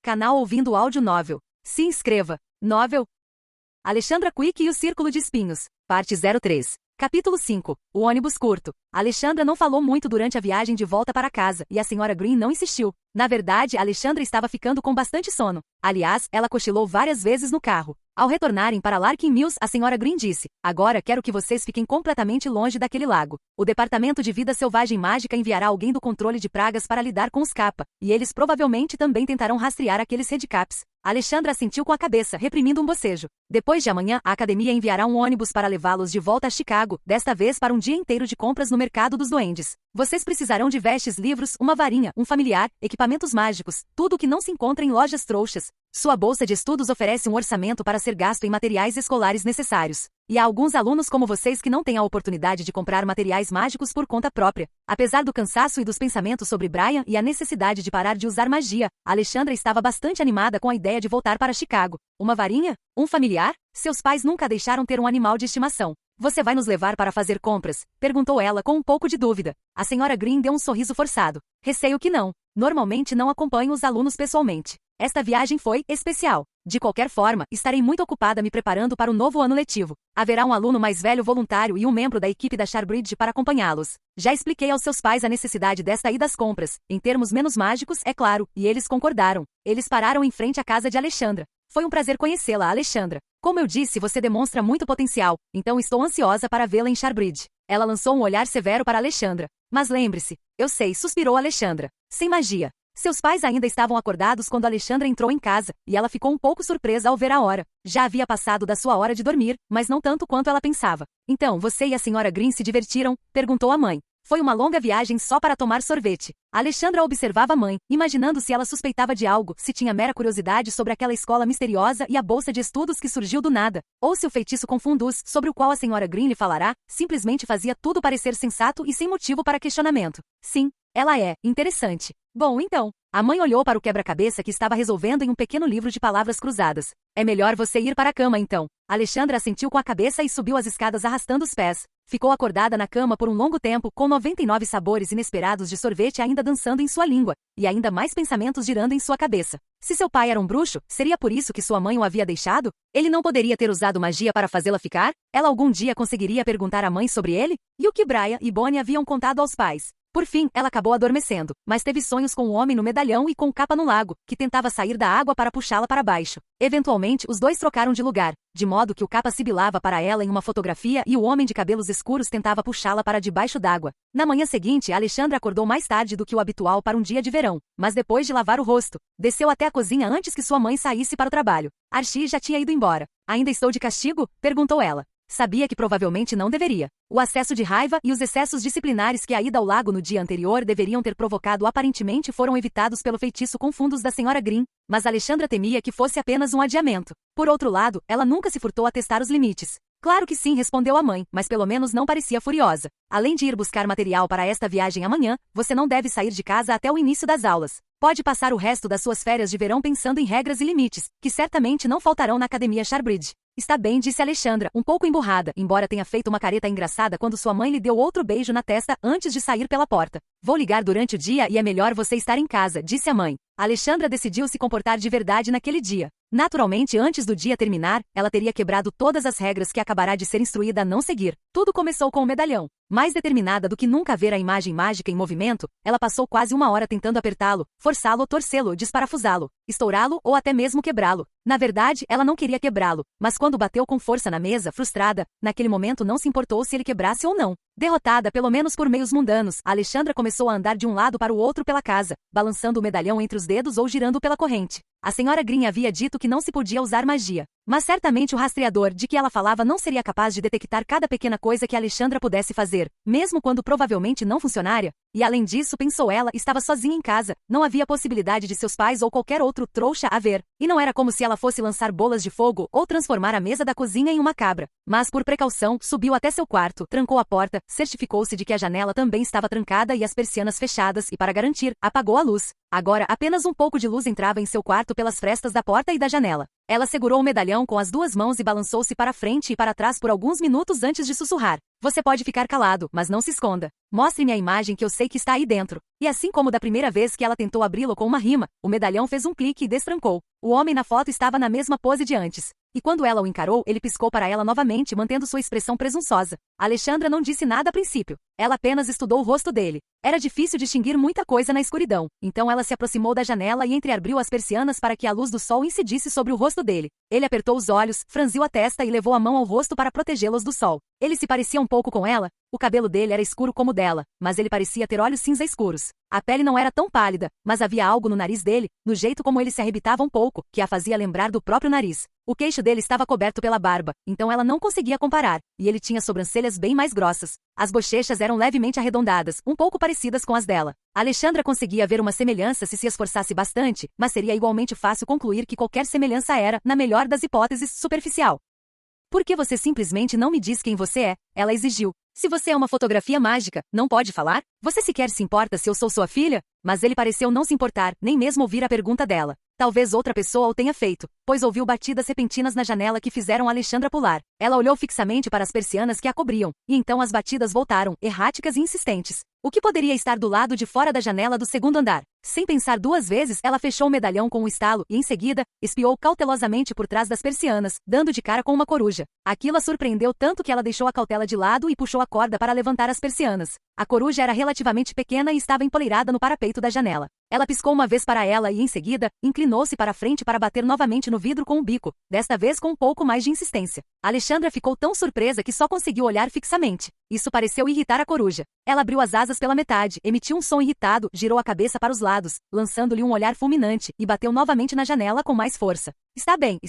Canal Ouvindo Áudio Novel. Se inscreva. Novel. Alexandra Quick e o Círculo de Espinhos. Parte 03. Capítulo 5. O ônibus curto. Alexandra não falou muito durante a viagem de volta para casa, e a senhora Green não insistiu. Na verdade, Alexandra estava ficando com bastante sono. Aliás, ela cochilou várias vezes no carro. Ao retornarem para Larkin Mills, a senhora Green disse: "Agora quero que vocês fiquem completamente longe daquele lago. O Departamento de Vida Selvagem Mágica enviará alguém do controle de pragas para lidar com os Kappa, e eles provavelmente também tentarão rastrear aqueles Redcaps." Alexandra assentiu com a cabeça, reprimindo um bocejo. Depois de amanhã, a academia enviará um ônibus para levá-los de volta a Chicago, desta vez para um dia inteiro de compras no mercado dos duendes. Vocês precisarão de vestes, livros, uma varinha, um familiar, equipamentos mágicos, tudo o que não se encontra em lojas trouxas. Sua bolsa de estudos oferece um orçamento para ser gasto em materiais escolares necessários. E há alguns alunos como vocês que não têm a oportunidade de comprar materiais mágicos por conta própria. Apesar do cansaço e dos pensamentos sobre Brian e a necessidade de parar de usar magia, Alexandra estava bastante animada com a ideia de voltar para Chicago. Uma varinha? Um familiar? Seus pais nunca a deixaram ter um animal de estimação. "Você vai nos levar para fazer compras?" perguntou ela com um pouco de dúvida. A senhora Green deu um sorriso forçado. "Receio que não. Normalmente não acompanho os alunos pessoalmente. Esta viagem foi especial. De qualquer forma, estarei muito ocupada me preparando para o novo ano letivo. Haverá um aluno mais velho voluntário e um membro da equipe da Sharbridge para acompanhá-los. Já expliquei aos seus pais a necessidade desta ida às compras, em termos menos mágicos, é claro, e eles concordaram." Eles pararam em frente à casa de Alexandra. "Foi um prazer conhecê-la, Alexandra. Como eu disse, você demonstra muito potencial, então estou ansiosa para vê-la em Sharbridge." Ela lançou um olhar severo para Alexandra. "Mas lembre-se." "Eu sei", suspirou Alexandra. "Sem magia." Seus pais ainda estavam acordados quando Alexandra entrou em casa, e ela ficou um pouco surpresa ao ver a hora. Já havia passado da sua hora de dormir, mas não tanto quanto ela pensava. "Então, você e a senhora Green se divertiram?" perguntou a mãe. "Foi uma longa viagem só para tomar sorvete." Alexandra observava a mãe, imaginando se ela suspeitava de algo, se tinha mera curiosidade sobre aquela escola misteriosa e a bolsa de estudos que surgiu do nada, ou se o feitiço com fundus, sobre o qual a senhora Green lhe falará, simplesmente fazia tudo parecer sensato e sem motivo para questionamento. Sim, ela é interessante. Bom, então. A mãe olhou para o quebra-cabeça que estava resolvendo em um pequeno livro de palavras cruzadas. "É melhor você ir para a cama, então." Alexandra assentiu com a cabeça e subiu as escadas arrastando os pés. Ficou acordada na cama por um longo tempo, com 99 sabores inesperados de sorvete ainda dançando em sua língua, e ainda mais pensamentos girando em sua cabeça. Se seu pai era um bruxo, seria por isso que sua mãe o havia deixado? Ele não poderia ter usado magia para fazê-la ficar? Ela algum dia conseguiria perguntar à mãe sobre ele? E o que Brian e Bonnie haviam contado aos pais? Por fim, ela acabou adormecendo, mas teve sonhos com o homem no medalhão e com o capa no lago, que tentava sair da água para puxá-la para baixo. Eventualmente, os dois trocaram de lugar, de modo que o capa sibilava para ela em uma fotografia e o homem de cabelos escuros tentava puxá-la para debaixo d'água. Na manhã seguinte, Alexandra acordou mais tarde do que o habitual para um dia de verão, mas depois de lavar o rosto, desceu até a cozinha antes que sua mãe saísse para o trabalho. Archie já tinha ido embora. "Ainda estou de castigo?" perguntou ela. Sabia que provavelmente não deveria. O acesso de raiva e os excessos disciplinares que a ida ao lago no dia anterior deveriam ter provocado aparentemente foram evitados pelo feitiço com fundos da senhora Green, mas Alexandra temia que fosse apenas um adiamento. Por outro lado, ela nunca se furtou a testar os limites. "Claro que sim", respondeu a mãe, mas pelo menos não parecia furiosa. "Além de ir buscar material para esta viagem amanhã, você não deve sair de casa até o início das aulas. Pode passar o resto das suas férias de verão pensando em regras e limites, que certamente não faltarão na academia Sharbridge." "Está bem", disse Alexandra, um pouco emburrada, embora tenha feito uma careta engraçada quando sua mãe lhe deu outro beijo na testa antes de sair pela porta. "Vou ligar durante o dia e é melhor você estar em casa", disse a mãe. Alexandra decidiu se comportar de verdade naquele dia. Naturalmente, antes do dia terminar, ela teria quebrado todas as regras que acabará de ser instruída a não seguir. Tudo começou com o medalhão. Mais determinada do que nunca a ver a imagem mágica em movimento, ela passou quase uma hora tentando apertá-lo, forçá-lo, torcê-lo, desparafusá-lo, estourá-lo ou até mesmo quebrá-lo. Na verdade, ela não queria quebrá-lo, mas quando bateu com força na mesa, frustrada, naquele momento não se importou se ele quebrasse ou não. Derrotada pelo menos por meios mundanos, Alexandra começou a andar de um lado para o outro pela casa, balançando o medalhão entre os dedos ou girando pela corrente. A senhora Green havia dito que não se podia usar magia, mas certamente o rastreador de que ela falava não seria capaz de detectar cada pequena coisa que Alexandra pudesse fazer, mesmo quando provavelmente não funcionaria. E além disso, pensou ela, estava sozinha em casa, não havia possibilidade de seus pais ou qualquer outro trouxa a ver, e não era como se ela fosse lançar bolas de fogo ou transformar a mesa da cozinha em uma cabra. Mas por precaução, subiu até seu quarto, trancou a porta, certificou-se de que a janela também estava trancada e as persianas fechadas e, para garantir, apagou a luz. Agora, apenas um pouco de luz entrava em seu quarto pelas frestas da porta e da janela. Ela segurou o medalhão com as duas mãos e balançou-se para frente e para trás por alguns minutos antes de sussurrar. Você pode ficar calado, mas não se esconda. Mostre-me a imagem que eu sei que está aí dentro. E assim como da primeira vez que ela tentou abri-lo com uma rima, o medalhão fez um clique e destrancou. O homem na foto estava na mesma pose de antes. E quando ela o encarou, ele piscou para ela novamente, mantendo sua expressão presunçosa. Alexandra não disse nada a princípio. Ela apenas estudou o rosto dele. Era difícil distinguir muita coisa na escuridão. Então ela se aproximou da janela e entreabriu as persianas para que a luz do sol incidisse sobre o rosto dele. Ele apertou os olhos, franziu a testa e levou a mão ao rosto para protegê-los do sol. Ele se parecia um pouco com ela. O cabelo dele era escuro como o dela, mas ele parecia ter olhos cinza escuros. A pele não era tão pálida, mas havia algo no nariz dele, no jeito como ele se arrebitava um pouco, que a fazia lembrar do próprio nariz. O queixo dele estava coberto pela barba, então ela não conseguia comparar, e ele tinha sobrancelhas bem mais grossas. As bochechas eram levemente arredondadas, um pouco parecidas com as dela. Alexandra conseguia ver uma semelhança se esforçasse bastante, mas seria igualmente fácil concluir que qualquer semelhança era, na melhor das hipóteses, superficial. Por que você simplesmente não me diz quem você é? Ela exigiu. Se você é uma fotografia mágica, não pode falar? Você sequer se importa se eu sou sua filha? Mas ele pareceu não se importar, nem mesmo ouvir a pergunta dela. Talvez outra pessoa o tenha feito, pois ouviu batidas repentinas na janela que fizeram Alexandra pular. Ela olhou fixamente para as persianas que a cobriam, e então as batidas voltaram, erráticas e insistentes. O que poderia estar do lado de fora da janela do segundo andar? Sem pensar duas vezes, ela fechou o medalhão com um estalo e, em seguida, espiou cautelosamente por trás das persianas, dando de cara com uma coruja. Aquilo a surpreendeu tanto que ela deixou a cautela de lado e puxou a corda para levantar as persianas. A coruja era relativamente pequena e estava empoleirada no parapeito da janela. Ela piscou uma vez para ela e, em seguida, inclinou-se para frente para bater novamente no vidro com o bico, desta vez com um pouco mais de insistência. Alexandra ficou tão surpresa que só conseguiu olhar fixamente. Isso pareceu irritar a coruja. Ela abriu as asas pela metade, emitiu um som irritado, girou a cabeça para os lados, lançando-lhe um olhar fulminante, e bateu novamente na janela com mais força. Está bem,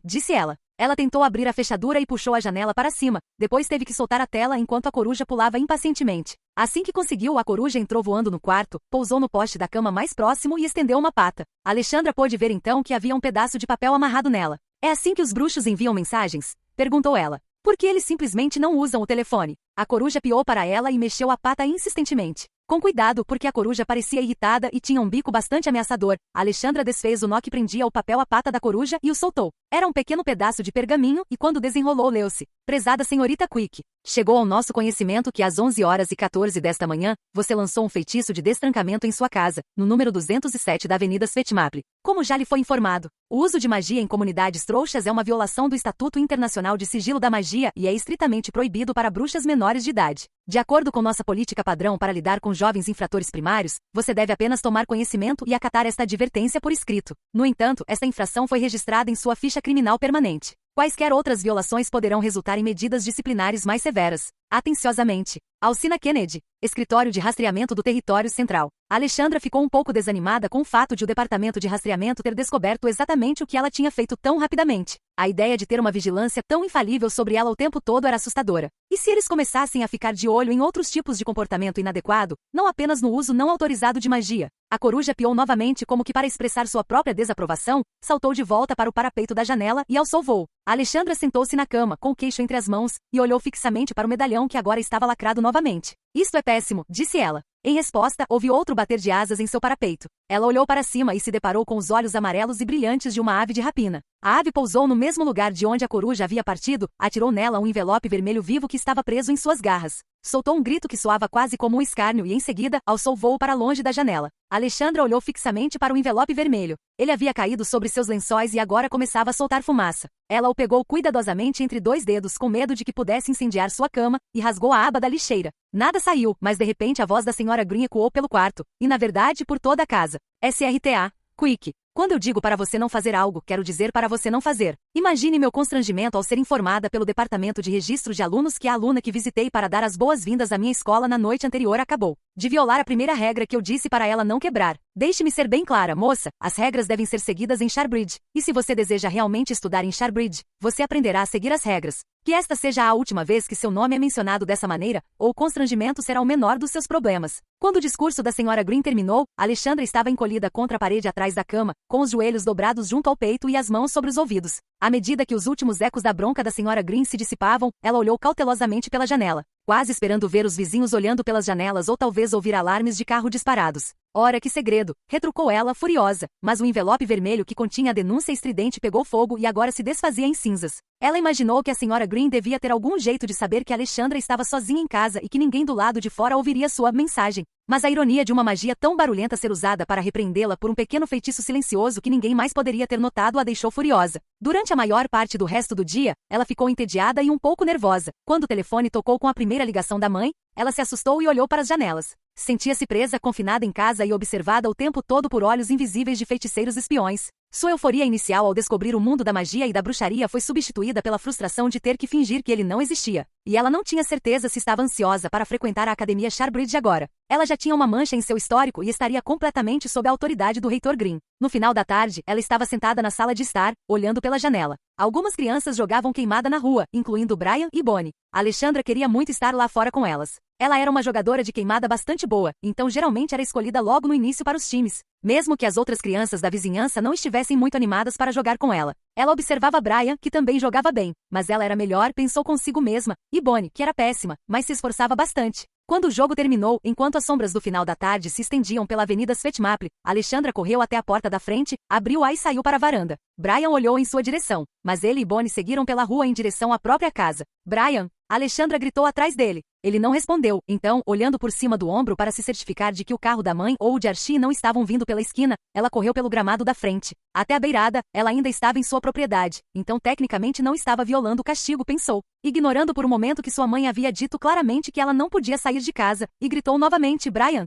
disse ela. Ela tentou abrir a fechadura e puxou a janela para cima, depois teve que soltar a tela enquanto a coruja pulava impacientemente. Assim que conseguiu, a coruja entrou voando no quarto, pousou no poste da cama mais próximo e estendeu uma pata. Alexandra pôde ver então que havia um pedaço de papel amarrado nela. É assim que os bruxos enviam mensagens? Perguntou ela. Por que eles simplesmente não usam o telefone? A coruja piou para ela e mexeu a pata insistentemente. Com cuidado, porque a coruja parecia irritada e tinha um bico bastante ameaçador. Alexandra desfez o nó que prendia o papel à pata da coruja e o soltou. Era um pequeno pedaço de pergaminho e quando desenrolou leu-se. Prezada senhorita Quick, chegou ao nosso conhecimento que às 11h14 desta manhã, você lançou um feitiço de destrancamento em sua casa, no número 207 da Avenida Svetmaple. Como já lhe foi informado, o uso de magia em comunidades trouxas é uma violação do Estatuto Internacional de Sigilo da Magia e é estritamente proibido para bruxas menores de idade. De acordo com nossa política padrão para lidar com jovens infratores primários, você deve apenas tomar conhecimento e acatar esta advertência por escrito. No entanto, esta infração foi registrada em sua ficha criminal permanente. Quaisquer outras violações poderão resultar em medidas disciplinares mais severas. Atenciosamente. Alcina Kennedy, Escritório de Rastreamento do Território Central. Alexandra ficou um pouco desanimada com o fato de o Departamento de Rastreamento ter descoberto exatamente o que ela tinha feito tão rapidamente. A ideia de ter uma vigilância tão infalível sobre ela o tempo todo era assustadora. E se eles começassem a ficar de olho em outros tipos de comportamento inadequado, não apenas no uso não autorizado de magia? A coruja piou novamente como que para expressar sua própria desaprovação, saltou de volta para o parapeito da janela e alçou voo. Alexandra sentou-se na cama, com o queixo entre as mãos, e olhou fixamente para o medalhão que agora estava lacrado novamente. Isto é péssimo, disse ela. Em resposta, houve outro bater de asas em seu parapeito. Ela olhou para cima e se deparou com os olhos amarelos e brilhantes de uma ave de rapina. A ave pousou no mesmo lugar de onde a coruja havia partido, atirou nela um envelope vermelho vivo que estava preso em suas garras. Soltou um grito que soava quase como um escárnio e, em seguida, alçou voo para longe da janela. Alexandra olhou fixamente para o envelope vermelho. Ele havia caído sobre seus lençóis e agora começava a soltar fumaça. Ela o pegou cuidadosamente entre dois dedos com medo de que pudesse incendiar sua cama e rasgou a aba da lixeira. Nada saiu, mas de repente a voz da senhora Green ecoou pelo quarto, e na verdade por toda a casa. SRTA. Quick. Quando eu digo para você não fazer algo, quero dizer para você não fazer. Imagine meu constrangimento ao ser informada pelo Departamento de Registro de Alunos que a aluna que visitei para dar as boas-vindas à minha escola na noite anterior acabou de violar a primeira regra que eu disse para ela não quebrar. Deixe-me ser bem clara, moça, as regras devem ser seguidas em Sharbridge. E se você deseja realmente estudar em Sharbridge, você aprenderá a seguir as regras. Que esta seja a última vez que seu nome é mencionado dessa maneira, ou o constrangimento será o menor dos seus problemas. Quando o discurso da senhora Green terminou, Alexandra estava encolhida contra a parede atrás da cama, com os joelhos dobrados junto ao peito e as mãos sobre os ouvidos. À medida que os últimos ecos da bronca da senhora Green se dissipavam, ela olhou cautelosamente pela janela. quase esperando ver os vizinhos olhando pelas janelas ou talvez ouvir alarmes de carro disparados. Ora, que segredo! Retrucou ela, furiosa, mas o envelope vermelho que continha a denúncia estridente pegou fogo e agora se desfazia em cinzas. Ela imaginou que a senhora Green devia ter algum jeito de saber que Alexandra estava sozinha em casa e que ninguém do lado de fora ouviria sua mensagem. Mas a ironia de uma magia tão barulhenta ser usada para repreendê-la por um pequeno feitiço silencioso que ninguém mais poderia ter notado a deixou furiosa. Durante a maior parte do resto do dia, ela ficou entediada e um pouco nervosa. Quando o telefone tocou com a primeira ligação da mãe, ela se assustou e olhou para as janelas. Sentia-se presa, confinada em casa e observada o tempo todo por olhos invisíveis de feiticeiros espiões. Sua euforia inicial ao descobrir o mundo da magia e da bruxaria foi substituída pela frustração de ter que fingir que ele não existia. E ela não tinha certeza se estava ansiosa para frequentar a Academia Sharbridge agora. Ela já tinha uma mancha em seu histórico e estaria completamente sob a autoridade do reitor Green. No final da tarde, ela estava sentada na sala de estar, olhando pela janela. Algumas crianças jogavam queimada na rua, incluindo Brian e Bonnie. Alexandra queria muito estar lá fora com elas. Ela era uma jogadora de queimada bastante boa, então geralmente era escolhida logo no início para os times, mesmo que as outras crianças da vizinhança não estivessem muito animadas para jogar com ela. Ela observava Brian, que também jogava bem, mas ela era melhor, pensou consigo mesma, e Bonnie, que era péssima, mas se esforçava bastante. Quando o jogo terminou, enquanto as sombras do final da tarde se estendiam pela Avenida Svetmaple, Alexandra correu até a porta da frente, abriu-a e saiu para a varanda. Brian olhou em sua direção, mas ele e Bonnie seguiram pela rua em direção à própria casa. Brian! Alexandra gritou atrás dele. Ele não respondeu, então, olhando por cima do ombro para se certificar de que o carro da mãe ou o de Archie não estavam vindo pela esquina, ela correu pelo gramado da frente. Até a beirada, ela ainda estava em sua propriedade, então tecnicamente não estava violando o castigo, pensou, ignorando por um momento que sua mãe havia dito claramente que ela não podia sair de casa, e gritou novamente, Brian!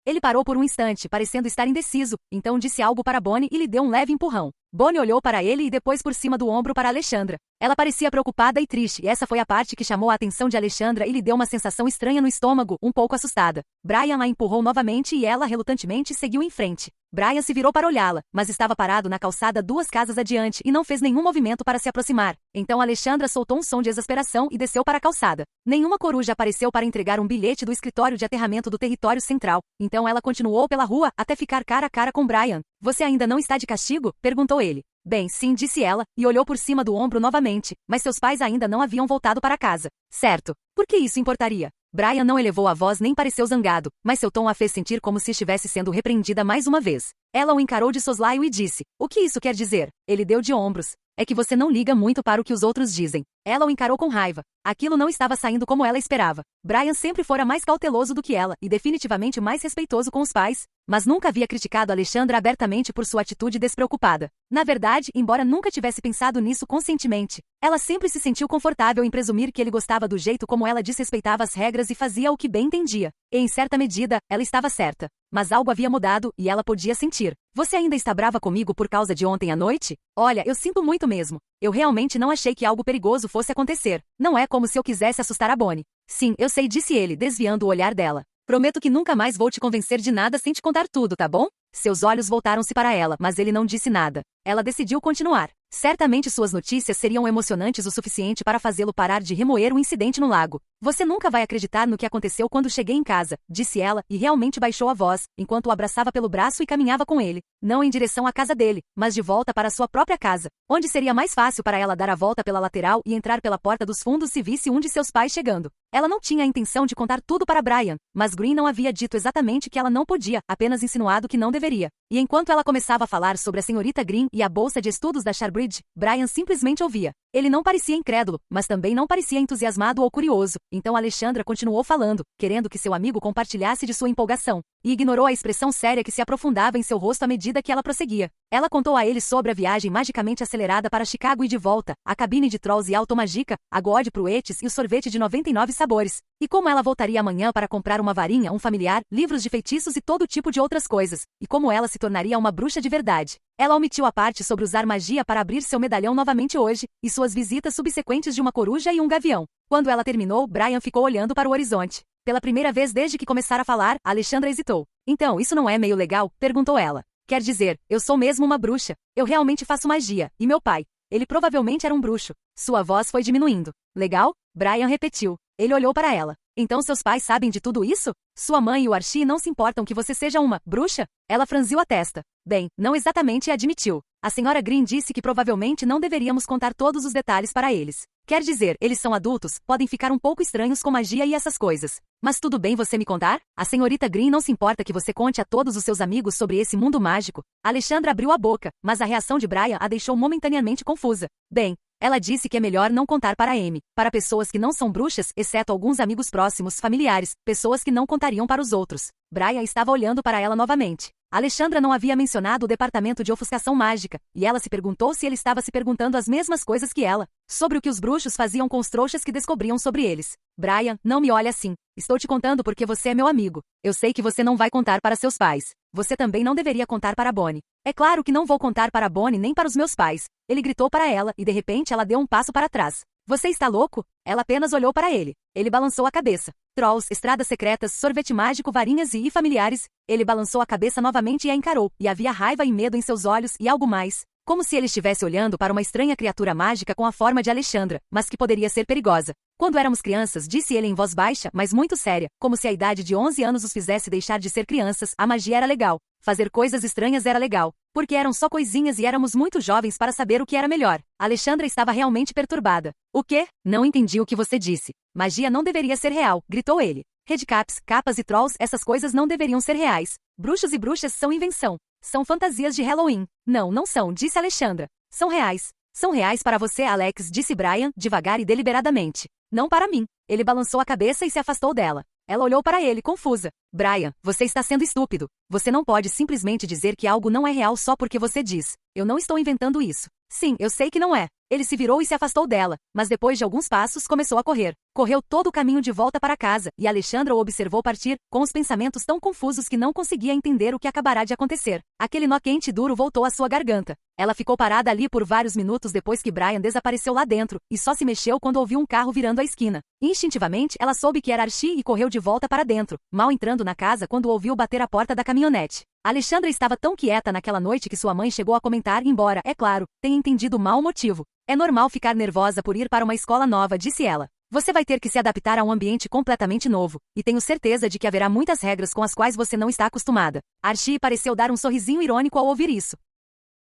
Ele parou por um instante, parecendo estar indeciso, então disse algo para Bonnie e lhe deu um leve empurrão. Bonnie olhou para ele e depois por cima do ombro para Alexandra. Ela parecia preocupada e triste, e essa foi a parte que chamou a atenção de Alexandra e lhe deu uma sensação estranha no estômago, um pouco assustada. Brian a empurrou novamente e ela, relutantemente, seguiu em frente. Brian se virou para olhá-la, mas estava parado na calçada 2 casas adiante e não fez nenhum movimento para se aproximar. Então Alexandra soltou um som de exasperação e desceu para a calçada. Nenhuma coruja apareceu para entregar um bilhete do escritório de aterramento do território central. Então ela continuou pela rua até ficar cara a cara com Brian. Você ainda não está de castigo? Perguntou ele. Bem, sim, disse ela, e olhou por cima do ombro novamente, mas seus pais ainda não haviam voltado para casa. Certo. Por que isso importaria? Brian não elevou a voz nem pareceu zangado, mas seu tom a fez sentir como se estivesse sendo repreendida mais uma vez. Ela o encarou de soslaio e disse, o que isso quer dizer? Ele deu de ombros. É que você não liga muito para o que os outros dizem. Ela o encarou com raiva. Aquilo não estava saindo como ela esperava. Brian sempre fora mais cauteloso do que ela e definitivamente mais respeitoso com os pais, mas nunca havia criticado Alexandra abertamente por sua atitude despreocupada. Na verdade, embora nunca tivesse pensado nisso conscientemente, ela sempre se sentiu confortável em presumir que ele gostava do jeito como ela desrespeitava as regras e fazia o que bem entendia. E em certa medida, ela estava certa. Mas algo havia mudado e ela podia sentir. Você ainda está brava comigo por causa de ontem à noite? Olha, eu sinto muito mesmo. Eu realmente não achei que algo perigoso fosse acontecer. Não é como se eu quisesse assustar a Bonnie. Sim, eu sei, disse ele, desviando o olhar dela. Prometo que nunca mais vou te convencer de nada sem te contar tudo, tá bom? Seus olhos voltaram-se para ela, mas ele não disse nada. Ela decidiu continuar. Certamente suas notícias seriam emocionantes o suficiente para fazê-lo parar de remoer o incidente no lago. Você nunca vai acreditar no que aconteceu quando cheguei em casa, disse ela, e realmente baixou a voz, enquanto o abraçava pelo braço e caminhava com ele. Não em direção à casa dele, mas de volta para sua própria casa, onde seria mais fácil para ela dar a volta pela lateral e entrar pela porta dos fundos se visse um de seus pais chegando. Ela não tinha a intenção de contar tudo para Brian, mas Green não havia dito exatamente que ela não podia, apenas insinuado que não deveria. E enquanto ela começava a falar sobre a senhorita Green e a bolsa de estudos da Sharbridge, Brian simplesmente ouvia. Ele não parecia incrédulo, mas também não parecia entusiasmado ou curioso, então Alexandra continuou falando, querendo que seu amigo compartilhasse de sua empolgação, e ignorou a expressão séria que se aprofundava em seu rosto à medida que ela prosseguia. Ela contou a ele sobre a viagem magicamente acelerada para Chicago e de volta, a cabine de Trolls e Automagica, a God Pruettes e o sorvete de 99 sabores, e como ela voltaria amanhã para comprar uma varinha, um familiar, livros de feitiços e todo tipo de outras coisas, e como ela se tornaria uma bruxa de verdade. Ela omitiu a parte sobre usar magia para abrir seu medalhão novamente hoje, e suas visitas subsequentes de uma coruja e um gavião. Quando ela terminou, Brian ficou olhando para o horizonte. Pela primeira vez desde que começara a falar, Alexandra hesitou. Então, isso não é meio legal? Perguntou ela. Quer dizer, eu sou mesmo uma bruxa. Eu realmente faço magia. E meu pai? Ele provavelmente era um bruxo. Sua voz foi diminuindo. Legal? Brian repetiu. Ele olhou para ela. Então seus pais sabem de tudo isso? Sua mãe e o Archie não se importam que você seja uma bruxa? Ela franziu a testa. Bem, não exatamente, admitiu. A senhora Green disse que provavelmente não deveríamos contar todos os detalhes para eles. Quer dizer, eles são adultos, podem ficar um pouco estranhos com magia e essas coisas. Mas tudo bem você me contar? A senhorita Green não se importa que você conte a todos os seus amigos sobre esse mundo mágico. Alexandra abriu a boca, mas a reação de Brian a deixou momentaneamente confusa. Bem, ela disse que é melhor não contar para Amy, para pessoas que não são bruxas, exceto alguns amigos próximos, familiares, pessoas que não contariam para os outros. Brian estava olhando para ela novamente. Alexandra não havia mencionado o departamento de ofuscação mágica, e ela se perguntou se ele estava se perguntando as mesmas coisas que ela, sobre o que os bruxos faziam com os trouxas que descobriam sobre eles. Brian, não me olhe assim. Estou te contando porque você é meu amigo. Eu sei que você não vai contar para seus pais. Você também não deveria contar para Bonnie. É claro que não vou contar para Bonnie nem para os meus pais. Ele gritou para ela e de repente ela deu um passo para trás. Você está louco? Ela apenas olhou para ele. Ele balançou a cabeça. Trolls, estradas secretas, sorvete mágico, varinhas e familiares. Ele balançou a cabeça novamente e a encarou, e havia raiva e medo em seus olhos e algo mais. Como se ele estivesse olhando para uma estranha criatura mágica com a forma de Alexandra, mas que poderia ser perigosa. Quando éramos crianças, disse ele em voz baixa, mas muito séria, como se a idade de 11 anos os fizesse deixar de ser crianças, a magia era legal. Fazer coisas estranhas era legal. Porque eram só coisinhas e éramos muito jovens para saber o que era melhor. Alexandra estava realmente perturbada. O quê? Não entendi o que você disse. Magia não deveria ser real, gritou ele. Redcaps, capas e trolls, essas coisas não deveriam ser reais. Bruxos e bruxas são invenção. São fantasias de Halloween. Não, não são, disse Alexandra. São reais. São reais para você, Alex, disse Brian, devagar e deliberadamente. Não para mim. Ele balançou a cabeça e se afastou dela. Ela olhou para ele, confusa. Brian, você está sendo estúpido. Você não pode simplesmente dizer que algo não é real só porque você diz. Eu não estou inventando isso. Sim, eu sei que não é. Ele se virou e se afastou dela, mas depois de alguns passos começou a correr. Correu todo o caminho de volta para casa, e Alexandra o observou partir, com os pensamentos tão confusos que não conseguia entender o que acabará de acontecer. Aquele nó quente e duro voltou à sua garganta. Ela ficou parada ali por vários minutos depois que Brian desapareceu lá dentro, e só se mexeu quando ouviu um carro virando a esquina. Instintivamente, ela soube que era Archie e correu de volta para dentro, mal entrando na casa quando ouviu bater a porta da caminhonete. Alexandra estava tão quieta naquela noite que sua mãe chegou a comentar, embora, é claro, tenha entendido mal o motivo. É normal ficar nervosa por ir para uma escola nova, disse ela. Você vai ter que se adaptar a um ambiente completamente novo, e tenho certeza de que haverá muitas regras com as quais você não está acostumada. Archie pareceu dar um sorrisinho irônico ao ouvir isso.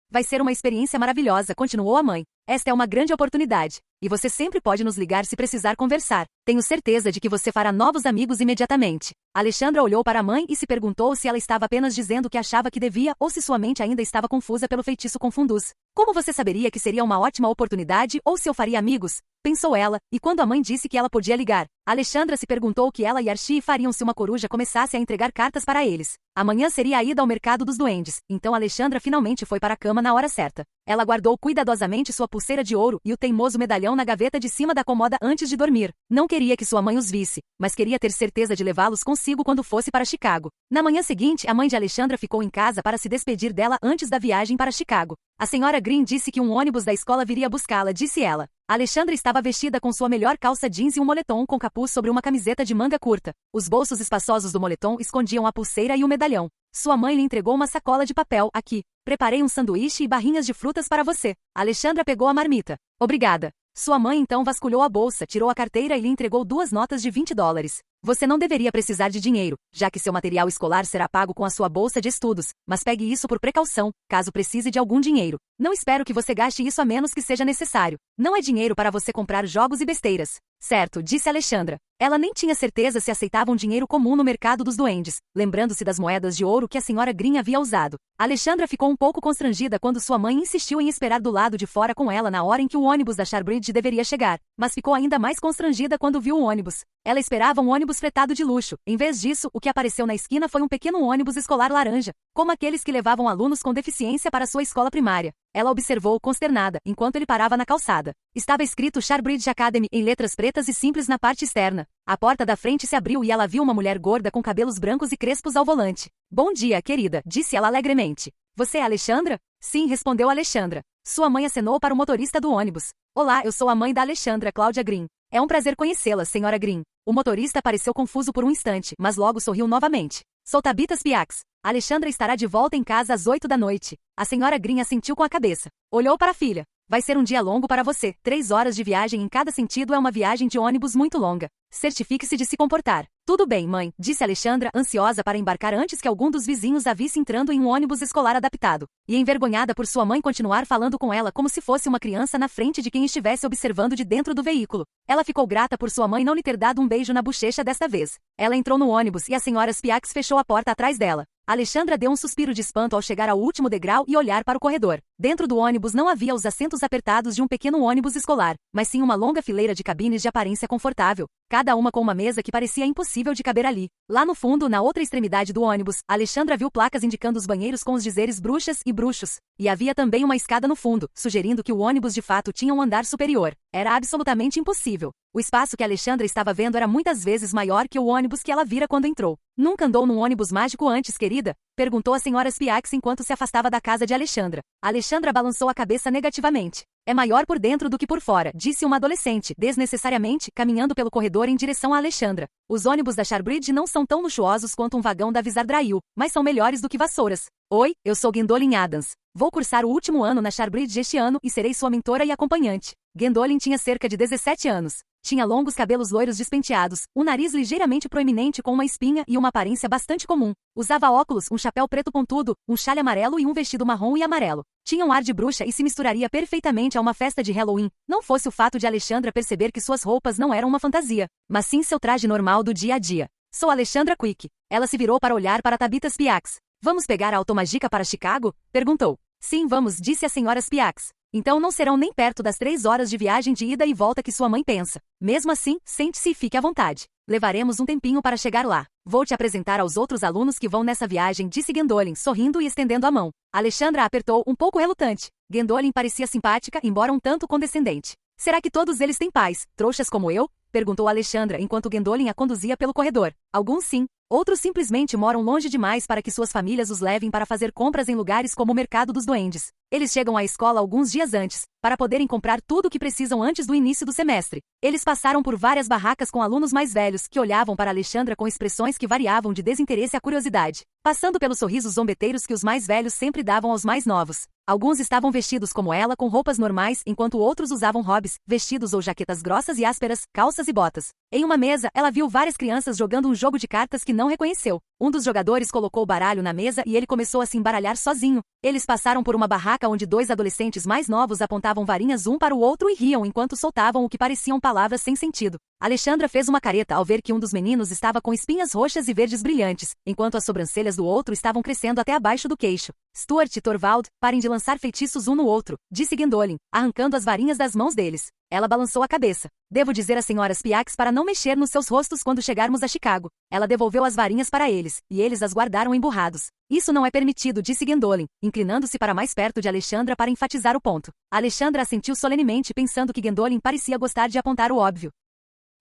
Vai ser uma experiência maravilhosa, continuou a mãe. Esta é uma grande oportunidade. E você sempre pode nos ligar se precisar conversar. Tenho certeza de que você fará novos amigos imediatamente. Alexandra olhou para a mãe e se perguntou se ela estava apenas dizendo o que achava que devia ou se sua mente ainda estava confusa pelo feitiço com fundus. Como você saberia que seria uma ótima oportunidade ou se eu faria amigos? Pensou ela, e quando a mãe disse que ela podia ligar, Alexandra se perguntou o que ela e Archie fariam se uma coruja começasse a entregar cartas para eles. Amanhã seria a ida ao mercado dos duendes, então Alexandra finalmente foi para a cama na hora certa. Ela guardou cuidadosamente sua pulseira de ouro e o teimoso medalhão na gaveta de cima da cômoda antes de dormir. Não queria que sua mãe os visse, mas queria ter certeza de levá-los consigo quando fosse para Chicago. Na manhã seguinte, a mãe de Alexandra ficou em casa para se despedir dela antes da viagem para Chicago. A senhora Green disse que um ônibus da escola viria buscá-la, disse ela. Alexandra estava vestida com sua melhor calça jeans e um moletom com capuz sobre uma camiseta de manga curta. Os bolsos espaçosos do moletom escondiam a pulseira e o medalhão. Sua mãe lhe entregou uma sacola de papel. Aqui. Preparei um sanduíche e barrinhas de frutas para você. Alexandra pegou a marmita. Obrigada. Sua mãe então vasculhou a bolsa, tirou a carteira e lhe entregou 2 notas de $20. Você não deveria precisar de dinheiro, já que seu material escolar será pago com a sua bolsa de estudos, mas pegue isso por precaução, caso precise de algum dinheiro. Não espero que você gaste isso a menos que seja necessário. Não é dinheiro para você comprar jogos e besteiras. Certo, disse Alexandra. Ela nem tinha certeza se aceitavam dinheiro comum no mercado dos duendes, lembrando-se das moedas de ouro que a senhora Green havia usado. Alexandra ficou um pouco constrangida quando sua mãe insistiu em esperar do lado de fora com ela na hora em que o ônibus da Sharbridge deveria chegar, mas ficou ainda mais constrangida quando viu o ônibus. Ela esperava um ônibus fretado de luxo. Em vez disso, o que apareceu na esquina foi um pequeno ônibus escolar laranja, como aqueles que levavam alunos com deficiência para sua escola primária. Ela observou consternada, enquanto ele parava na calçada. Estava escrito Sharbridge Academy em letras pretas e simples na parte externa. A porta da frente se abriu e ela viu uma mulher gorda com cabelos brancos e crespos ao volante. Bom dia, querida, disse ela alegremente. Você é Alexandra? Sim, respondeu Alexandra. Sua mãe acenou para o motorista do ônibus. Olá, eu sou a mãe da Alexandra, Cláudia Green. É um prazer conhecê-la, senhora Green. O motorista pareceu confuso por um instante, mas logo sorriu novamente. Sou Tabitha Spiax. Alexandra estará de volta em casa às 8 da noite. A senhora Green assentiu com a cabeça. Olhou para a filha. Vai ser um dia longo para você. 3 horas de viagem em cada sentido é uma viagem de ônibus muito longa. Certifique-se de se comportar. Tudo bem, mãe, disse Alexandra, ansiosa para embarcar antes que algum dos vizinhos a visse entrando em um ônibus escolar adaptado. E envergonhada por sua mãe continuar falando com ela como se fosse uma criança na frente de quem estivesse observando de dentro do veículo. Ela ficou grata por sua mãe não lhe ter dado um beijo na bochecha desta vez. Ela entrou no ônibus e a senhora Spiax fechou a porta atrás dela. Alexandra deu um suspiro de espanto ao chegar ao último degrau e olhar para o corredor. Dentro do ônibus não havia os assentos apertados de um pequeno ônibus escolar, mas sim uma longa fileira de cabines de aparência confortável, cada uma com uma mesa que parecia impossível de caber ali. Lá no fundo, na outra extremidade do ônibus, Alexandra viu placas indicando os banheiros com os dizeres bruxas e bruxos. E havia também uma escada no fundo, sugerindo que o ônibus de fato tinha um andar superior. Era absolutamente impossível. O espaço que Alexandra estava vendo era muitas vezes maior que o ônibus que ela vira quando entrou. Nunca andou num ônibus mágico antes, querida? Perguntou a senhora Spiax enquanto se afastava da casa de Alexandra. Alexandra balançou a cabeça negativamente. É maior por dentro do que por fora, disse uma adolescente, desnecessariamente, caminhando pelo corredor em direção a Alexandra. Os ônibus da Sharbridge não são tão luxuosos quanto um vagão da Vizardrail, mas são melhores do que vassouras. Oi, eu sou Gwendolyn Adams. Vou cursar o último ano na Sharbridge este ano e serei sua mentora e acompanhante. Gwendolyn tinha cerca de 17 anos. Tinha longos cabelos loiros despenteados, um nariz ligeiramente proeminente com uma espinha e uma aparência bastante comum. Usava óculos, um chapéu preto pontudo, um chale amarelo e um vestido marrom e amarelo. Tinha um ar de bruxa e se misturaria perfeitamente a uma festa de Halloween, não fosse o fato de Alexandra perceber que suas roupas não eram uma fantasia, mas sim seu traje normal do dia a dia. Sou Alexandra Quick. Ela se virou para olhar para Tabitha Spiax. Vamos pegar a automágica para Chicago? Perguntou. Sim, vamos, disse a senhora Spiax. Então não serão nem perto das 3 horas de viagem de ida e volta que sua mãe pensa. Mesmo assim, sente-se e fique à vontade. Levaremos um tempinho para chegar lá. Vou te apresentar aos outros alunos que vão nessa viagem, disse Gwendolyn, sorrindo e estendendo a mão. Alexandra a apertou, um pouco relutante. Gwendolyn parecia simpática, embora um tanto condescendente. Será que todos eles têm pais, trouxas como eu? Perguntou Alexandra enquanto Gwendolyn a conduzia pelo corredor. Alguns sim. Outros simplesmente moram longe demais para que suas famílias os levem para fazer compras em lugares como o Mercado dos Duendes. Eles chegam à escola alguns dias antes, para poderem comprar tudo o que precisam antes do início do semestre. Eles passaram por várias barracas com alunos mais velhos, que olhavam para Alexandra com expressões que variavam de desinteresse a curiosidade, passando pelos sorrisos zombeteiros que os mais velhos sempre davam aos mais novos. Alguns estavam vestidos como ela com roupas normais, enquanto outros usavam hobbies, vestidos ou jaquetas grossas e ásperas, calças e botas. Em uma mesa, ela viu várias crianças jogando um jogo de cartas que não reconheceu. Um dos jogadores colocou o baralho na mesa e ele começou a se embaralhar sozinho. Eles passaram por uma barraca onde 2 adolescentes mais novos apontavam varinhas um para o outro e riam enquanto soltavam o que pareciam palavras sem sentido. Alexandra fez uma careta ao ver que um dos meninos estava com espinhas roxas e verdes brilhantes, enquanto as sobrancelhas do outro estavam crescendo até abaixo do queixo. Stuart e Torvald, parem de lançar feitiços um no outro, disse Gwendolyn, arrancando as varinhas das mãos deles. Ela balançou a cabeça. Devo dizer às senhoras Spiax para não mexer nos seus rostos quando chegarmos a Chicago. Ela devolveu as varinhas para eles, e eles as guardaram emburrados. Isso não é permitido, disse Gwendolyn, inclinando-se para mais perto de Alexandra para enfatizar o ponto. Alexandra assentiu solenemente, pensando que Gwendolyn parecia gostar de apontar o óbvio.